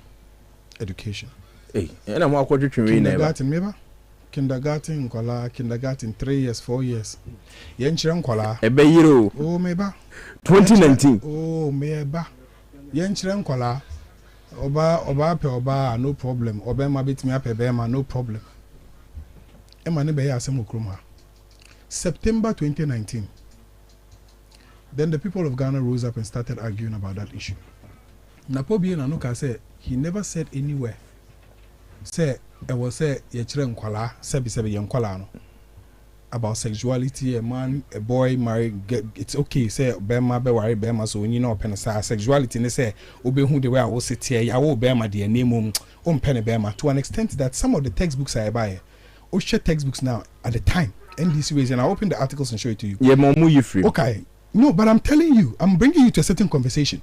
education. Hey, and I'm walking to kindergarten, maybe? Kindergarten, kola, kindergarten, 3 years, 4 years. Yenchran kola. Ebe yiro. Oh, maybe. 2019. Oh, maybe. Yenchran kola. Oba, no problem. Oba ma bit me up Bema, no problem. Emma nebe ya asemu kroma. September 2019. Then the people of Ghana rose up and started arguing about that issue. Napobi and Anuka said he never said anywhere. Say I was say yechire nkwala, sebi yenkwala no. About sexuality, a man, a boy married, it's okay. Say Bema be worry Bema so you know pen sexuality. And they say obe who the way I was sit here. Ya wo Bema the name pen Bema to an extent that some of the textbooks I buy, share textbooks now at the time. NDC ways and I open the articles and show it to you. Yeah, momu you free. Okay, no, but I'm telling you, I'm bringing you to a certain conversation.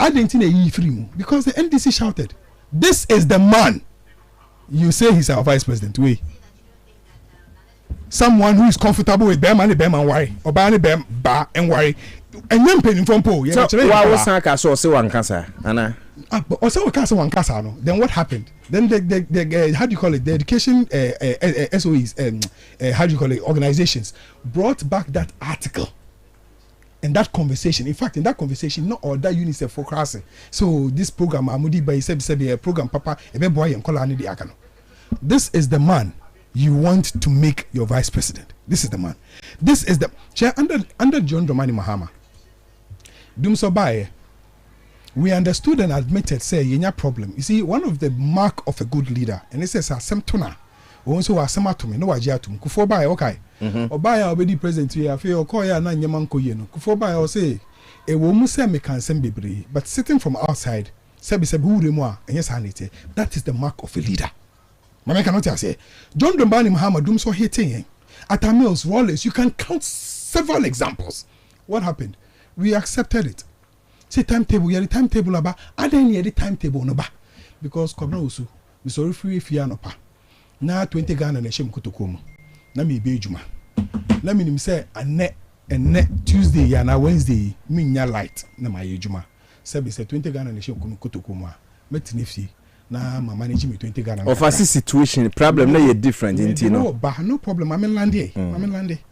I didn't think a free because the NDC shouted, "This is the man." You say he's our vice president. Wait. Someone who is comfortable with Bema and worry, or Bani Bem Ba and worry, and then paying from Po. So why was Sanka so one cancer? Anna. But also Casa one Casa. Then what happened? Then the how do you call it? The education SOEs how do you call it? Organizations brought back that article. And that conversation, in fact, in that conversation, not all that UNICEF for crossing. So this program, Amudi by said a program, Papa, a boy and Kolani the Akano. This is the man you want to make your vice president. This is the man. This is the chair under John Dramani Mahama. Dumsobaye, we understood and admitted, say, yenya problem. You see, one of the mark of a good leader, and it says, Semtona, also was Samatumi, no Ajatum, Kufobaye, okay. Obaya already present here. I feel Koya na nyamanko yeno. Kufoba I say a woman say me can send bebre, but sitting from outside, sebi who remoi and yes hanite. That is the mark of a leader. Mama cannot say John Dombani Muhammad Dum so hating. At Amels Wallace, you can count several examples. What happened? We accepted it. Say timetable, yeah, the timetable aba. I didn't hear the timetable no ba because Kobna Usu, we sorry free fianopa. Na 20 Ghana na shem kutokomo. Na me be juma. Na me nim say ane Tuesday ya na Wednesday me nya light na my juma. Say 20 Ghana na shem kutokomo. Metinefie na ma manage me 20 Ghana. Of a situation problem na you different into no. No problem. I'm in lande.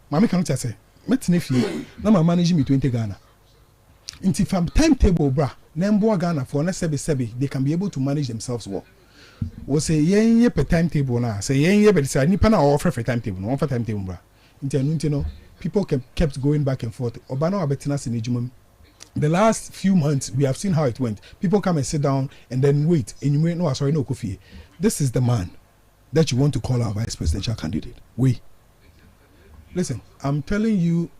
Mama cannot say metinefie na ma manage me 20 Ghana. Into from timetable bra nembo Ghana for na sebi they can be able to manage themselves well. We say yen per timetable na say yen but say nipa na offer for timetable no offer timetable bra nti no people kept going back and forth obano abetina sinijumam. The last few months we have seen how it went. People come and sit down and then wait and you may no sorry no Kofi. This is the man that you want to call our vice presidential candidate. We listen, I'm telling you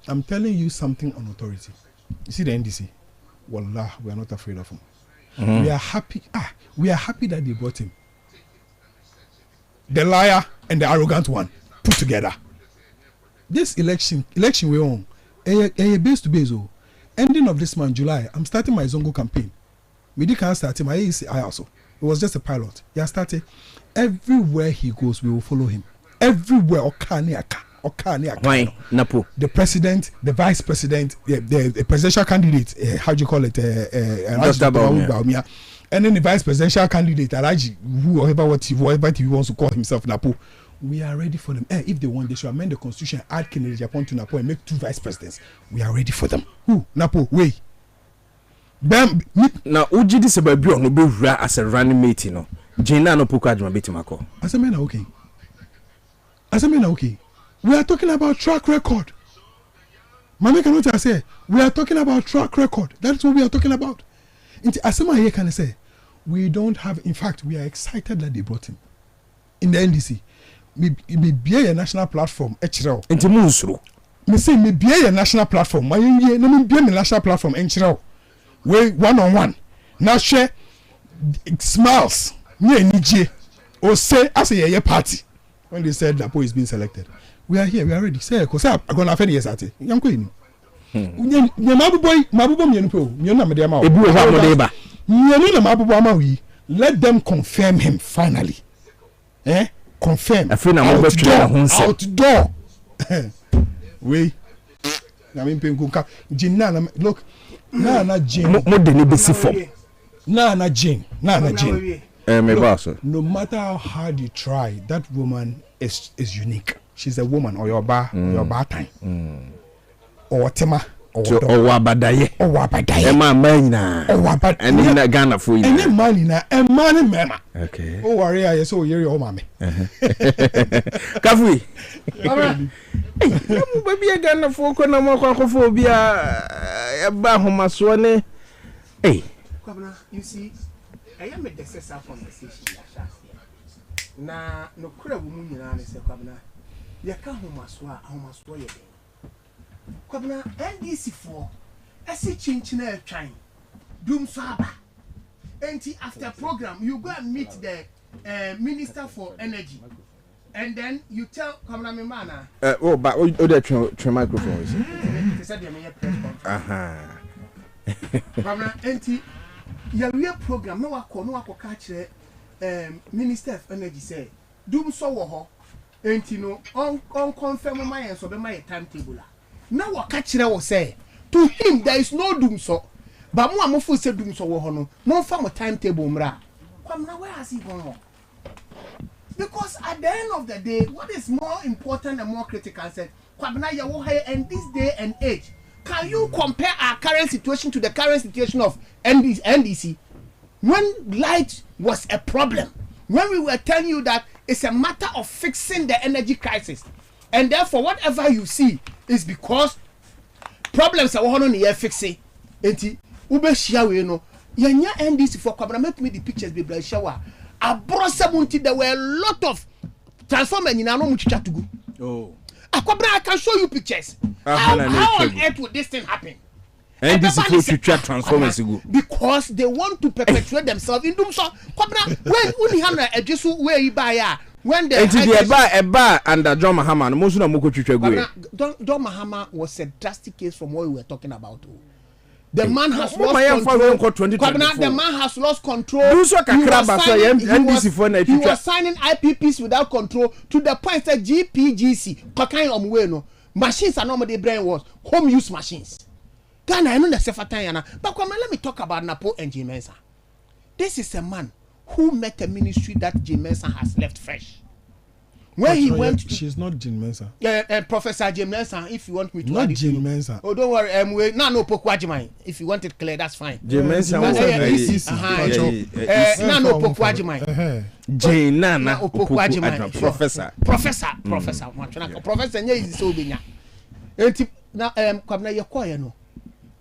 something on authority. You see the NDC, wallah, we are not afraid of him. We are happy that they brought him. The liar and the arrogant one put together. This election we on base to base. Ending of this month, July, I'm starting my Zongo campaign. We can't start him. I also. It was just a pilot. He has started. Everywhere he goes, we will follow him. Everywhere. Why? Napo. The president, the vice president, the presidential candidate, how do you call it? Dr. Baumia. And then the vice presidential candidate, whoever he wants to call himself, Napo. We are ready for them. If they want, they should amend the constitution, add Kennedy Japan to Napo and make 2 vice presidents. We are ready for them. Who? Napo, way. Now, Uji this about Bio no be as a running mate, you know. Jina no poka juma beti mako. As a man, okay. We are talking about track record. Mama cannot say we are talking about track record. That's what we are talking about. As someone here can say, we don't have. In fact, we are excited that they brought him in the NDC. Me be a national platform. Into Musro. Me say me be a national platform. My ye no me be a national platform. Enchiro. We 1-on-1. Now share smiles. Me nije. Or say as a party. When they said Napo is being selected, we are here. We are ready. Say because I'm gonna offend yes at it. Yanko ini. Let them confirm him finally. confirm outdoor we na me pengu ka Jane na look na Jane mo de ne besi fo na Jane me boss no matter how hard you try, that woman is unique. She's a woman or your bar time or tema or wabadaye e ma na eni na Ghana fo ina eni man na e man mema okay o worry aye so yeri o mame Kafui mu baby Ghana fo ko na mo kwa fo bia e ba homaso ne Governor, you see, I am a decisive conversation. Na no kura woman nyina ne se Governor. Ye ka homaso ye den. Governor, NDC for esi chinchina e twan. Dum so aba. Enti after program you go and meet the Minister for Energy. And then you tell Governor Mimana. The microphone is. They said they may press conference. Governor, enti your real program no wako catch Minister of Energy say dum so wo ho enti no on confirm my so be my timetable now what catch was say to him there is no doom so but mo amofo say doom so wo ho no mo fa mo timetable mra kwamna where has he gone wrong? Because at the end of the day what is more important and more critical said kwamna ya wo here and this day and age. Can you compare our current situation to the current situation of NDC? When light was a problem, when we were telling you that it's a matter of fixing the energy crisis, and therefore whatever you see is because problems are on the fixing. Enti ube shia we no yanya NDC for kwabra make me the pictures be bla shower. Abrosa there were a lot of transformer nyina no muchicha to go. Oh. Akwabra, I can show you pictures. How on earth would this thing happen? And this is to transformers go because they want to perpetuate themselves in doom. So, Kwabra, when only Hana a just where you buy when the eba under John Mahama, most of them go to John Mahama was a drastic case from what we were talking about. The man has lost control. The man has lost control. He was signing IPPs without control to the point that GPGC, machines are normally brain was home use machines. Ghana, I know the Sefatayana. But let me talk about Napo and Jim Mensah. This is a man who met a ministry that Jim Mensah has left fresh. When he went to, she's not Jim Mensah. Professor Jim Mensah, if you want me to not Jim Mensah. Oh, don't worry. No Pokwajimai. If you want it clear, that's fine. Jim Mensah no Pokwajimai. Jane Nana Professor. Professor nye so benya. Enti na kwabna yekoye no.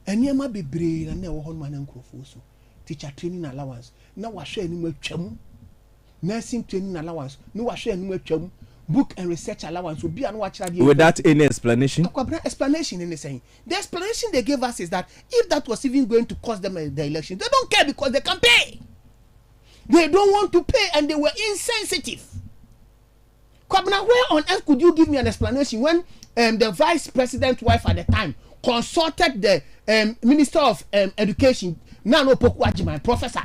Eniema bebre na na wo hon man nkrofo so. Teacher training allowance. Na wahwe animu atwam. Nursing training allowance. No wahwe animu atwam. Book and research allowance will be an watch. Without any explanation? Explanation in the saying. The explanation they gave us is that if that was even going to cost them the election, they don't care because they can pay. They don't want to pay and they were insensitive. Kwabna, where on earth could you give me an explanation when the vice president's wife at the time consulted the Minister of Education, Nano Pokwajima, professor?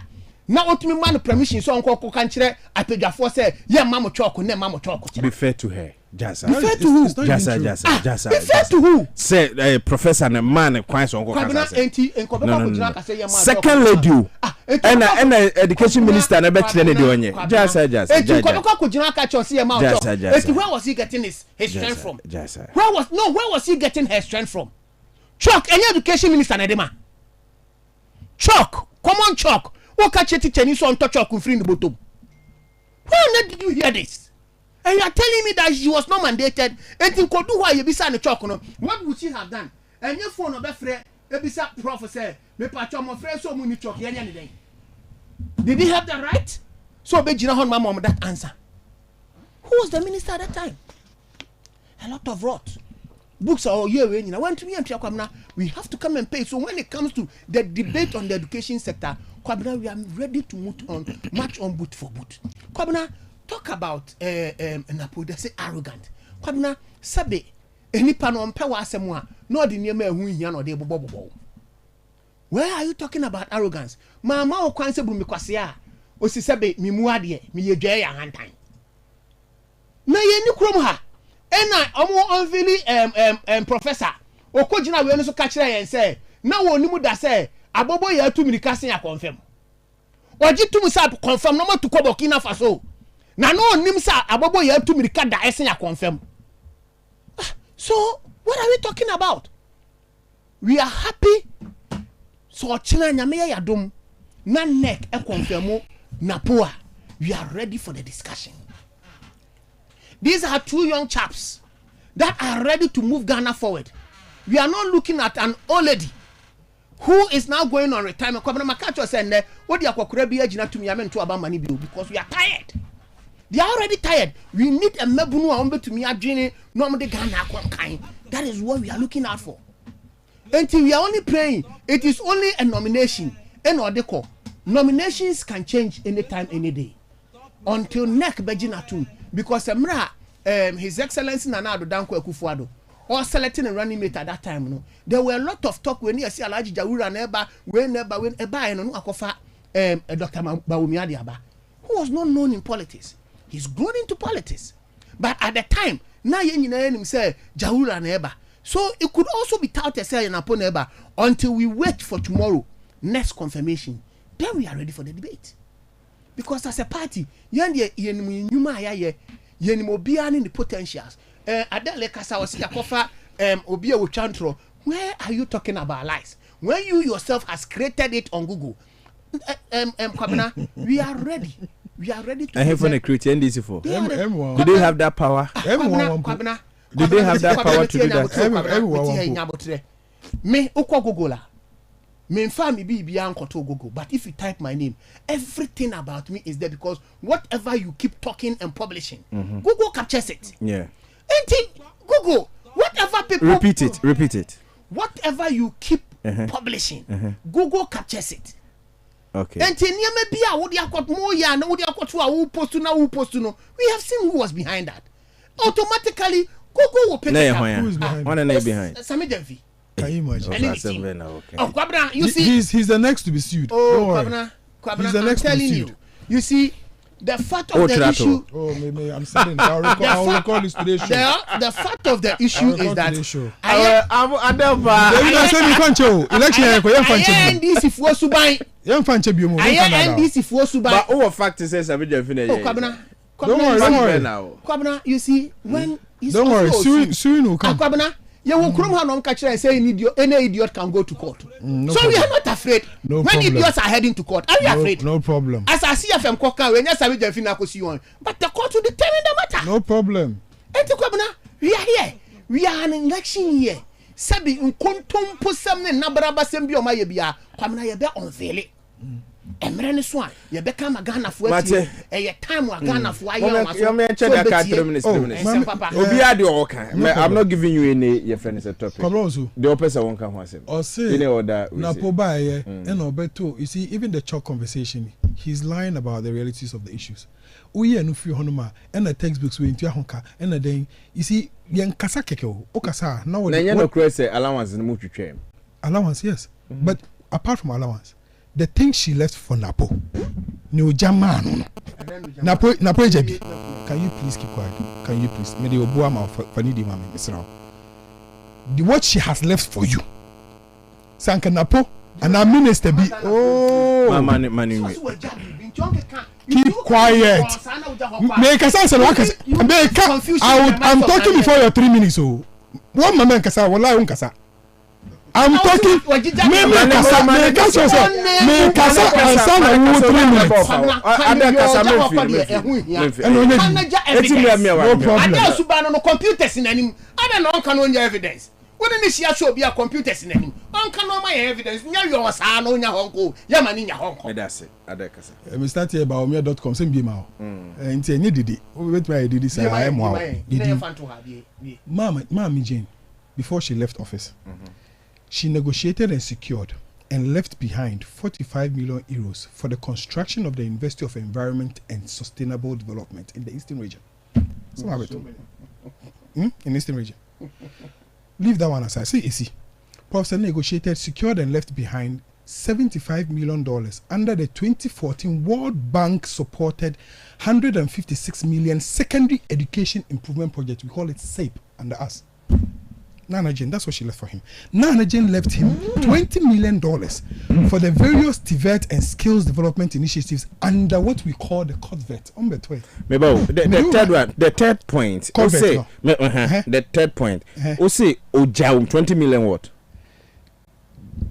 Now what me man permission so uncle kanchire apedwafo say ye mamo choko ne mamo choko. Be fair to her. Jasa. Be fair to who? Jasa. Be fair to who? Say professor and man kwan so uncle kansa. No. Second lady. And education minister na be kire ne de onye. Jasa. Enti ko kujina ka cho say ye mamo choko. Enti where was he getting his strength from? Jasa. Where was he getting her strength from? Chalk, any education minister na dema. Chalk, common chalk. What catch it teacher so on touch your free in the bottom? When did you hear this? And you are telling me that she was not mandated. And think do why you be signing chalk no? What would she have done? And your phone of friend, a professor, me patch my friend so many chalk anything. Did he have the right? So be Gina my mom that answer. Who was the minister at that time? A lot of rot. Books are all year when I went to me and Kwabna, we have to come and pay. So when it comes to the debate on the education sector, Kwabna, we are ready to march on boot for boot. Kwabna, talk about Napo, they say arrogant. Kwabna, sabe, any pan on power asemwa, no the near me who yan or de bobo. Where are you talking about arrogance? Mama o kwanse bu mi kwasia. O si sabe mi muadie, mi yedwe ya hantan. na ye ni krom ha ena omo onvili professor okogina we no so ka kire yen say na wonimu da say abobo ya tu mirika sen ya confirm oji tu musa confirm no matu ko Burkina Faso na no onim sa abobo ya tu mirika da esen ya confirm. So what are we talking about? We are happy so china nyame ya yadom na neck e confirm na poa. We are ready for the discussion. These are two young chaps that are ready to move Ghana forward. We are not looking at an old lady who is now going on retirement. Because we are tired. They are already tired. We need a mebunu to me adjini normally Ghana kind. That is what we are looking out for. Until we are only praying, it is only a nomination. Nominations can change anytime, any day. Until neck bejinatu. Because His Excellency Nana Addo Dankwa Akufo-Addo or selecting a running mate at that time, no, there were a lot of talk when you see Alhaji Jawura neba when eba no akofa Dr. Bawumia Adiaba, who was not known in politics. He's grown into politics, but at the time, na ye nyina him say Jawura neba, so it could also be touted say na po neba until we wait for tomorrow next confirmation. Then we are ready for the debate, because as a party, yende nyuma ya yenimobia ni the potentials. Adele kasa wasi yakofa obia wuchantro. Where are you talking about lies? When you yourself has created it on Google. Kwabena, we are ready. We are ready to. I have one create NDC for. Do they have that power? Kwabena. Do they have that power to do that? Me ukwa Google la. Me family be ankoto Google, but if you type my name, everything about me is there because whatever you keep talking and publishing, Google captures it. Yeah. Google, whatever people repeat it. Whatever you keep publishing, Google captures it. Okay. And we have seen who was behind that. Automatically, Google will pick it up. Who is behind? Sami Demfi. Can you imagine? Okay. Oh, Kwabena, you see, he's the next to be sued. Oh, Kwabena, he's the next I'm to be telling sued. you see, the fact of the issue. Oh, maybe I'm saying I'll record this today's show. The fact of the issue is that I'm NDC for Subai. NDC for Subai. But our fact is that Kwabena. Don't worry. Kwabena, you see, when don't worry, soon will come. Kwabena, you will come home and catch and say any idiot can go to court. So we are not afraid. When idiots are heading to court, are we afraid? No problem. As I see FM Koka, when you say Jeffina Kosi, but the court will determine the matter. No problem. And to Kwabena, we are here. We are an election year. Sabi unkontum posam ne nabraba sembi o mayebia. Kwabena ye be unveil it. Emrene so a ye be kama Ghana fo ati e time wa Ghana fo aye o maso. You check that 3 minutes. Obi ade o kan. I'm not giving you any your friend is a topic. The opposite one can answer. Or say any other na po ba ye and obeto. You see even the chalk conversation, he's lying about the realities of the issues. Uye no free honoma and the textbooks we into honka and then you see yen kasa keke o kasa now na yen no say allowance no twetwem. Allowance, yes. But apart from allowance, the thing she left for Napo, no Jaman. Napo Jabi. Can you please keep quiet? Can you please? Maybe you boam out for needy mammy, Miss Rao. The what she has left for you. Sanka Napo and our minister be money. Keep quiet. Make us answer. I'm talking before your 3 minutes. Oh, one moment, Kasa, will lie on Kasa. I'm talking. Me Kasa and son of 3 minutes. No problem. I don't know computers in any. I don't know can on your evidence. When any show be a computers in any. On can my evidence. Your son on your uncle. Yaman in your uncle. That's it. We start here about Omia.com. Same be now. And say, need it. Wait, why I did this? I am wow. Mama Jane, before she left office, she negotiated and secured and left behind 45 million euros for the construction of the University of Environment and Sustainable Development in the Eastern region. In Eastern region. Leave that one aside. See, Professor negotiated, secured and left behind $75 million under the 2014 World Bank supported $156 million secondary education improvement project. We call it SAPE under us. Nana Jane, that's what she left for him. Nana Jane left him $20 million for the various TVET and skills development initiatives under what we call the COTVET. The third point. The third point. We say, 20 million what?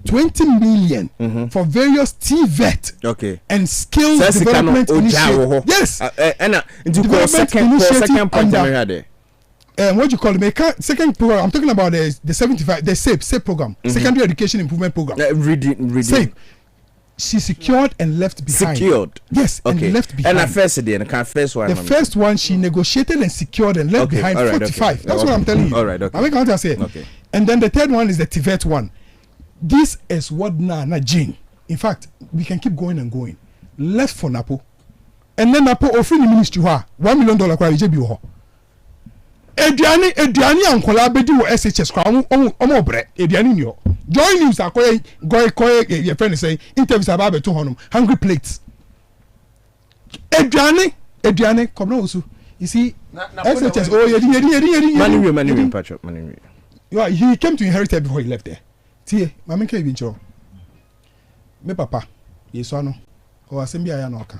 20 million for various TVET and skills development initiatives. Yes. And second point under, what do you call it? Second program. I'm talking about the 75, the SAPE program, Secondary Education Improvement Program. Reading. SAPE. She secured and left behind. Yes, okay. And left behind. And the first one. The first one she negotiated and secured and left behind 45. That's what I'm telling you. All right, okay. I mean, can't say. Okay. And then the third one is the TVET one. This is what Nana Jane. In fact, we can keep going and going. Left for Napo. And then Napo offering the ministry $1 million kwa JB. Ediani ankola bedi wo SHS kwa omo bre ediani ni ho join news akoye your friend say interviews about beto honum hungry plates ediani come no usu you see SHS yedi money patch money he came to inherit it before he left there tie mama nke bi nchiro me papa yeso no o asem aya na oka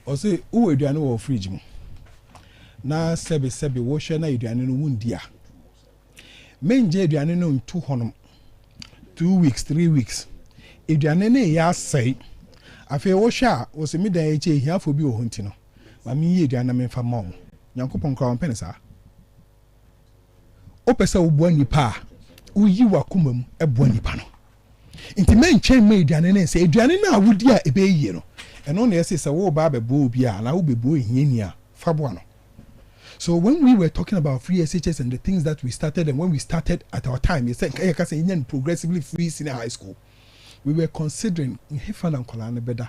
o say wo ediani wo fridge mu na sebe wo hwe na eduane no wundi a menje eduane no ntu honum 2 weeks 3 weeks eduane na ya sai afi wo hwe a wo se mi dan eche hiafo bi wo honti no ma mi ye eduane me fa ma wo nyankopon kwa mpene sa o pese wo bo nipa wo yi wakoma mu ebo nipa no nti menche ma eduane na se eduane na awudi a ebe yie no eno na yesi se wo ba bebo obi a na wo bebo ehiani a fa bo ano. So when we were talking about free SHS and the things that we started, and when we started at our time, you said Indian progressively free senior high school, we were considering if and Kolana better.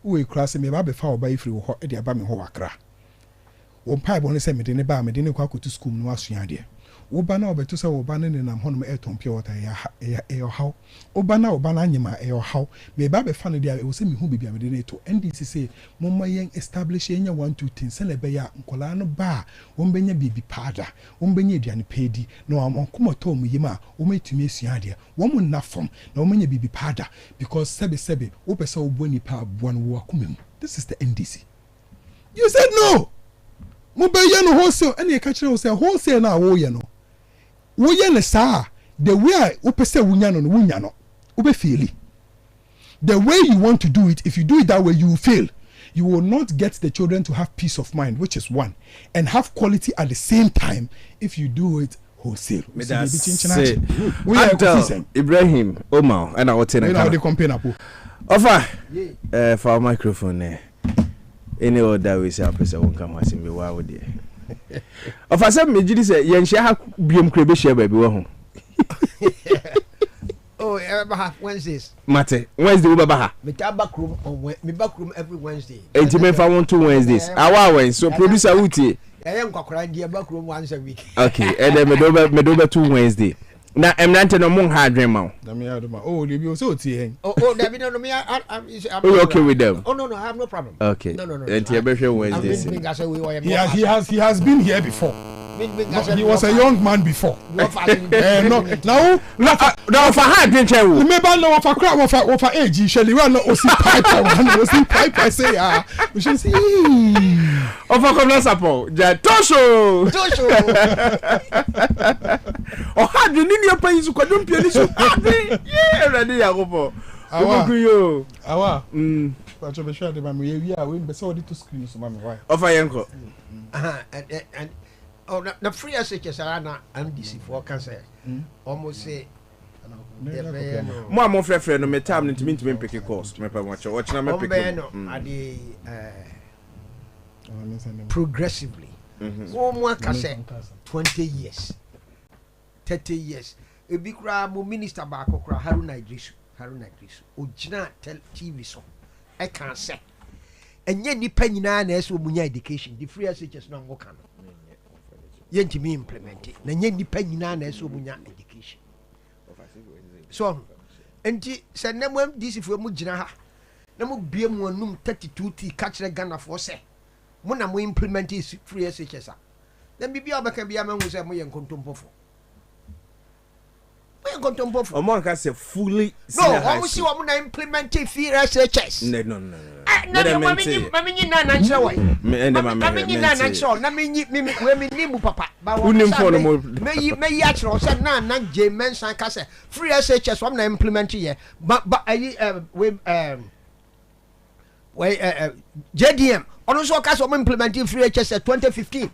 We crossing me baby for by free or the abami ho akra. One pipe only send me the bar, me didn't go to school no assume. Obana obeto say obana ne nam hono e ton pure water ya how obana nyima e how me ba be fan dia e wo se me hu bibia me de to ndc say momma yen establish enya 1 2 10 se na be ya nkola no ba wo mbenya bibi pada wo mbenya aduane pedi na wo komoto mu yima wo metumi asua de wo mu na fom na wo menya bibi pada because sebe wo pese wo bo nipa aboa no wo akomam. This is the ndc. You said no mo be ye no wholesale ene e ka kire wo say wholesale na wo ye no wo ye ne saa the way wo pese wunya no wunya no wo be fail. The way you want to do it, if you do it that way, you will fail. You will not get the children to have peace of mind, which is one, and have quality at the same time if you do it wholesale. We are Ibrahim Omar and our tenant. How they compare Apo. Offer for our microphone. Any other way, say, person won't come as in the wow there. Of us, me just say, "Yen share biom krebe share baby wo." Oh, Wednesdays. Mate, Wednesday we baha. Me back room on me back room every Wednesday. Enti me fa won 2 Wednesdays. Awa wen so producer wutie. I am kwakra dia back room once a week. Okay, and then me do 2 Wednesday. Na emnante no mon ha adwen ma. Na me adoma. Oh, they be so tie hen. Oh, David no me I'm okay with them. Oh no, I have no problem. Okay. No. Enti e be hwe Wednesday. He has been here before. No, he was a young man before. No, now for hard drink chew. Remember no for crowd for age. Usually we are not osi pipe. Say we should see. For come na support. Ja tosho. O hard ni ni opa yisu kwa dum piani so. Yeah, ready ya go for. Awa. But you be sure the man we are we be so to screen so man why. Offer yanko. And oh, the free SHS are not MDC for cancer. Almost say, more free no me time to me pick a course. Me pa watch na me pick. Progressively. More can say 20 years, 30 years. A big mo minister back okra Haruna Idrisu. Ojina TV so. I can't say. And yet, nipa nyina na eso munya education. The free SHS no ngo kan. Yenti me implement it. Na nye nipa nyina na eso munya education. so enti se na mo DC fo mu gina ha na mo bie mu anum 32T catch the Ghana for say mo na mo implement is free SHS a then bibia obeka bia ma hu say mo ye nkontompofo Among us, fully. No, I will see what I implement free SHS. No. JDM. Also, cast of implementing free HS 2015.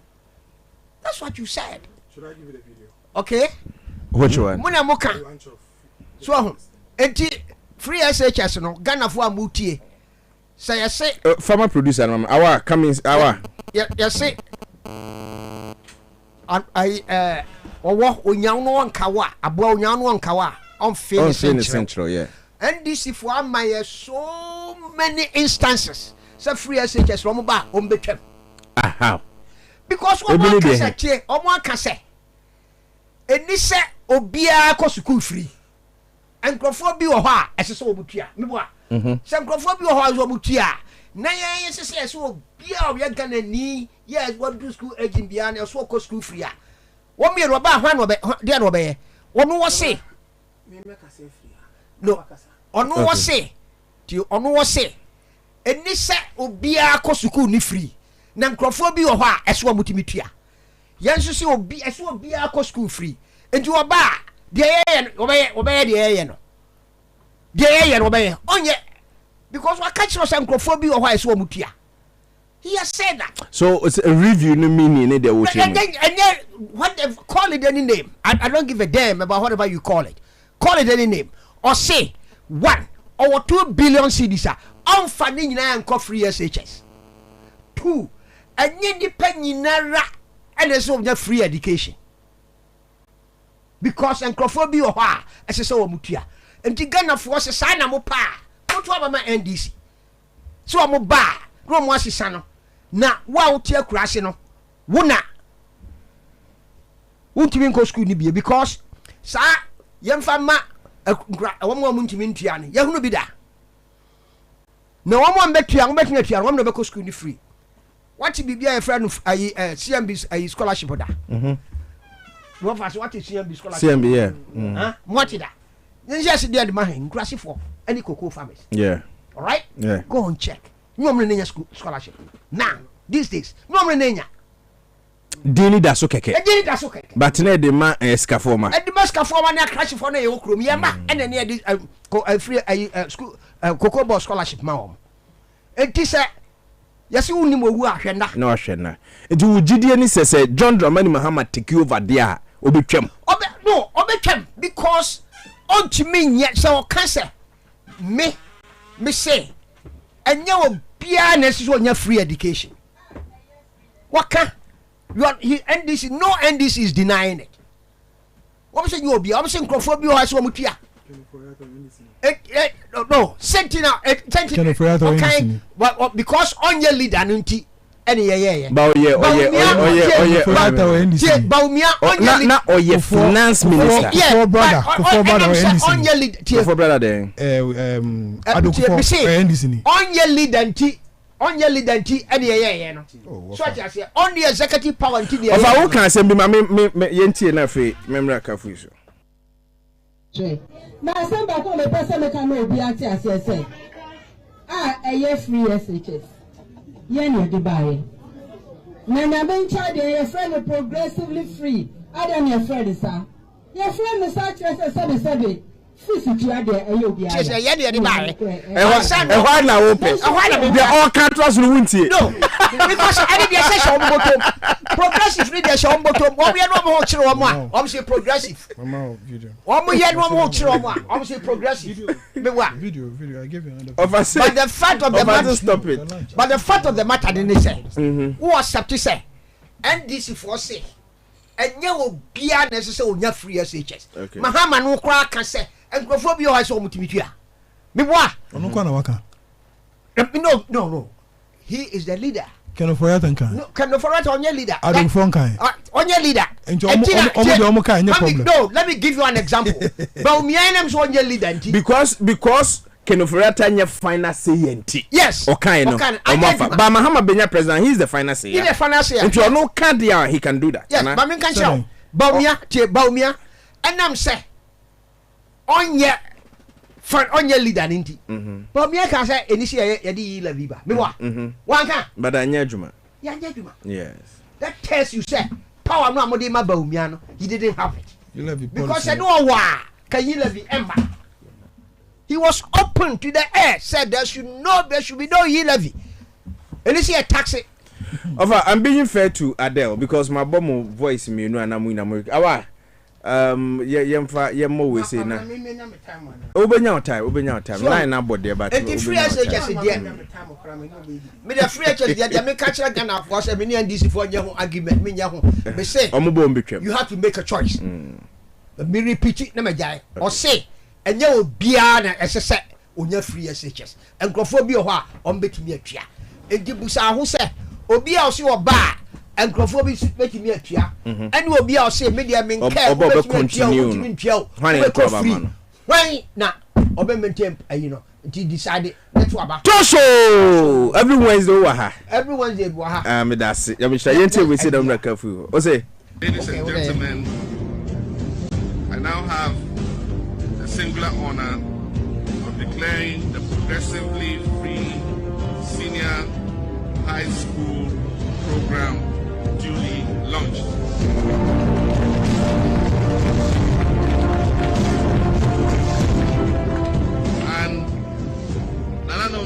That's what you said. Should I give you the video? Okay. Which one? Muna moka. So, enti free SHS no Ghana for amutie. Say I say farmer producer our coming our. Yeah say I owo onyan no ankawa aboa onyan no ankawa on finish central yeah. NDC for amaye so many instances. Say free SHS ro mo ba o mbetwam. Aha. Because one more can say omo can say eni se obia ko school free enkrofo bi wo ho a ese se obutua mebo a se enkrofo bi wo ho a zo obutua na yen se se obia obia Ghana ni yes what do school agent bia na so ko school free a wo me ro ba hwan no be de no be wono wo se me ka se free no ono wo se ti ono wo se eni se obia ko school ni free na enkrofo bi wo ho a ese omutimi tua yen so se obi ese obia ko school free enti wo ba de ye obeye de ye no de ye no obeye onye because wa catch us enkrofobia or why so mutua he has said that so it's a review no meaning in the ocean and then what they call it any name I don't give a damn about whatever you call it any name or say 1 or 2 billion cedis on funding na enko free SHS 2 enye dipa nyinara and so free education because enkrofobia or why ese so mutua enti Ghana for se sa na mo pa mo to aba ma NDC so mo ba no mo asisa no na wa wo tie kurase no wo na untimi nko school ni bie because sa yemfa ma wo mo untimi ntua ne ye hunu bi da na wo mo mbetua wo betua tua wo mo be ko school ni free what bibia ye friend ayi CMB ayi scholarship da wo fa so what CMB scholarship CMB yeah what da yes dey the man kurase for any cocoa farmers yeah all right yeah go and check no mo nenya scholarship now these days no mo nenya dini da so keke dini da so keke but na de ma escafoma e de escafoma na crash for na ye okrom ye ma ene ne de free school cocoa ball scholarship ma o enti se yesi unim owu ahwe na na ahwe na enti wo gidie ni se John Dramani Mahama take over there obetwam obetwam because on to me yet so cancer me say and you bia necessary on free education waka you are he NDC no NDC is denying it what say you be I'm saying crofobia has so mutia no sentinel okay but because on your leader nti any yeah Baumia na oye finance minister for brother then on your leader any yeah no so I say on the executive power nti the of who can say me yentie na fe memra kafu so na samba ko me pese me kan obi ati asese free SHS yen ye di bae na na ben charge your friend progressively free adam your friend sir your friend sir say fisitua de obi a say ye di bae why na open they all countries no wuntie no because I dey say show bottom progressive free dey show bottom wo ye no mo kire wo mo a say progressive mama video wo ye no mo kire wo mo a say progressive me wa video I give you another but the fact of the matter stop it but the fact of the matter dey say who accept say NDC for say enye obia necessary onya free SHS Mahama no kra ka say enkrofobia ha so mutimitua me wa ono kwa na waka no he is the leader Can for that and can. No, can for that on your leader. I don't phone kind. On your leader. And no, let me give you an example. But me I am on your leader. Because Kenofurata nye final say enti. Yes. Okay no. But Mahama Benya president, he's the final say. He's the final say. If you no card there, he can do that. Yes, but me can show. Baumia, and I'm say on your leader inti. But me can say initiate yadi levy ba. Me wa. One can. But Juma. Yes. That tells you say power no amode ma Baumia no. He didn't have it. You levy because I know why. Can you levy ember? He was open to the air, said there should be no levy. And you see a taxi. I'm being fair to Adele because my bomb voice me no and I'm in America. Awa yeah more we say na. Obenya time. Line na body but. And the free SHS there. Me the free SHS there me catch Ghana for say me and this for your argument me nya ho. Me say you have to make a choice. Me repeat it na me jai. Or say and you bia na esese onya free SHS enkrofo bi ho a ombetumi atua egibusa ho se obi a o se oba enkrofo bi betumi atua ene obi a o se media men care obo continue when na obe maintain you know until decide let to aba Tosho every Wednesday we ha me that's it me share we see them careful o say ladies and gentlemen, I now have singular honor of declaring the progressively free senior high school program duly launched. And Nanano,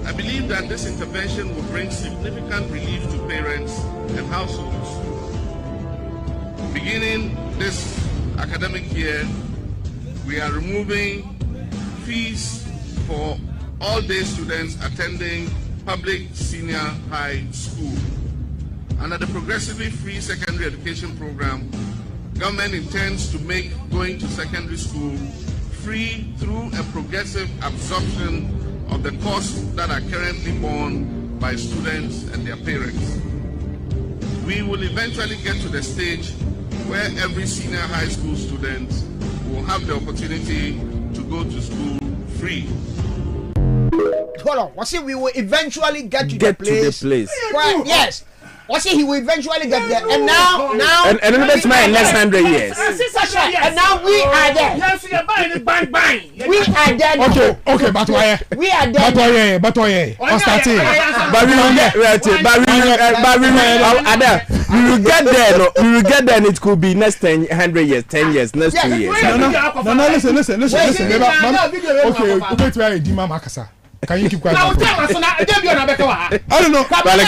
I believe that this intervention will bring significant relief to parents and households. Beginning this academic year, we are removing fees for all-day students attending public senior high school. Under the progressively free secondary education program, government intends to make going to secondary school free through a progressive absorption of the costs that are currently borne by students and their parents. We will eventually get to the stage where every senior high school student will have the opportunity to go to school free. Hold on, we will eventually get to the place. Well, yes. He will eventually get there. And now and that's my next 100 years. And now we are there. We are there. Okay, but why? We are there. But why? We will get there. No, we will get there, and it could be next 100 years, 10 years, next 2 years. No, listen. Okay, wait, where Dima Makasa. Can you keep quiet? I don't know. Every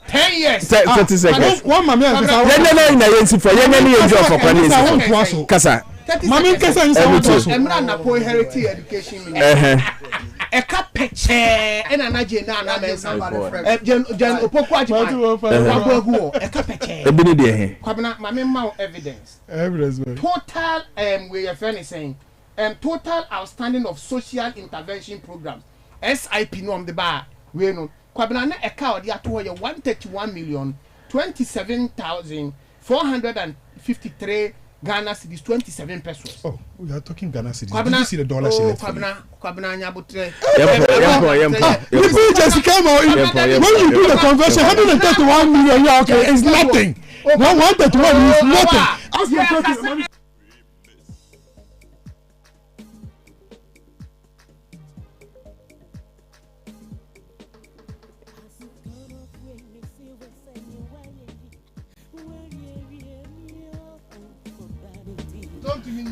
10 years. 30 seconds. One mommy and Kasa. Mommy Kasa Eka peche ena na je na jen opokwa eka peche ebini de he kwabena mame ma evidence total we are saying total outstanding of social intervention programs SIP no on the bar we no kwabena na eka odi ato ho ye 131,227,453 Ghana cedis 27 pesos. Oh, we are talking Ghana cedis. Did you see the dollar shilling? Kwabena nyabutre. You just come out. When you do the conversion, 131 million, yeah, okay, it's nothing. 131 is nothing. As you're talking.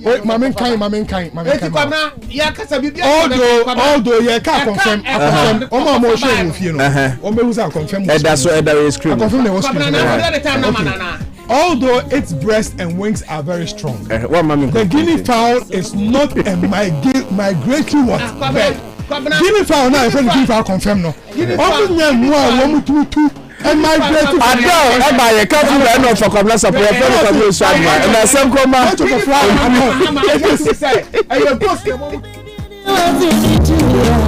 Oh, Mamin kind. Although you can't confirm. Although its breast and wings are very strong, the guinea fowl is not a migratory one. Guinea fowl now, if guinea fowl confirm no. and my great Adele, I can't do that enough for communal support. And I said, come on. I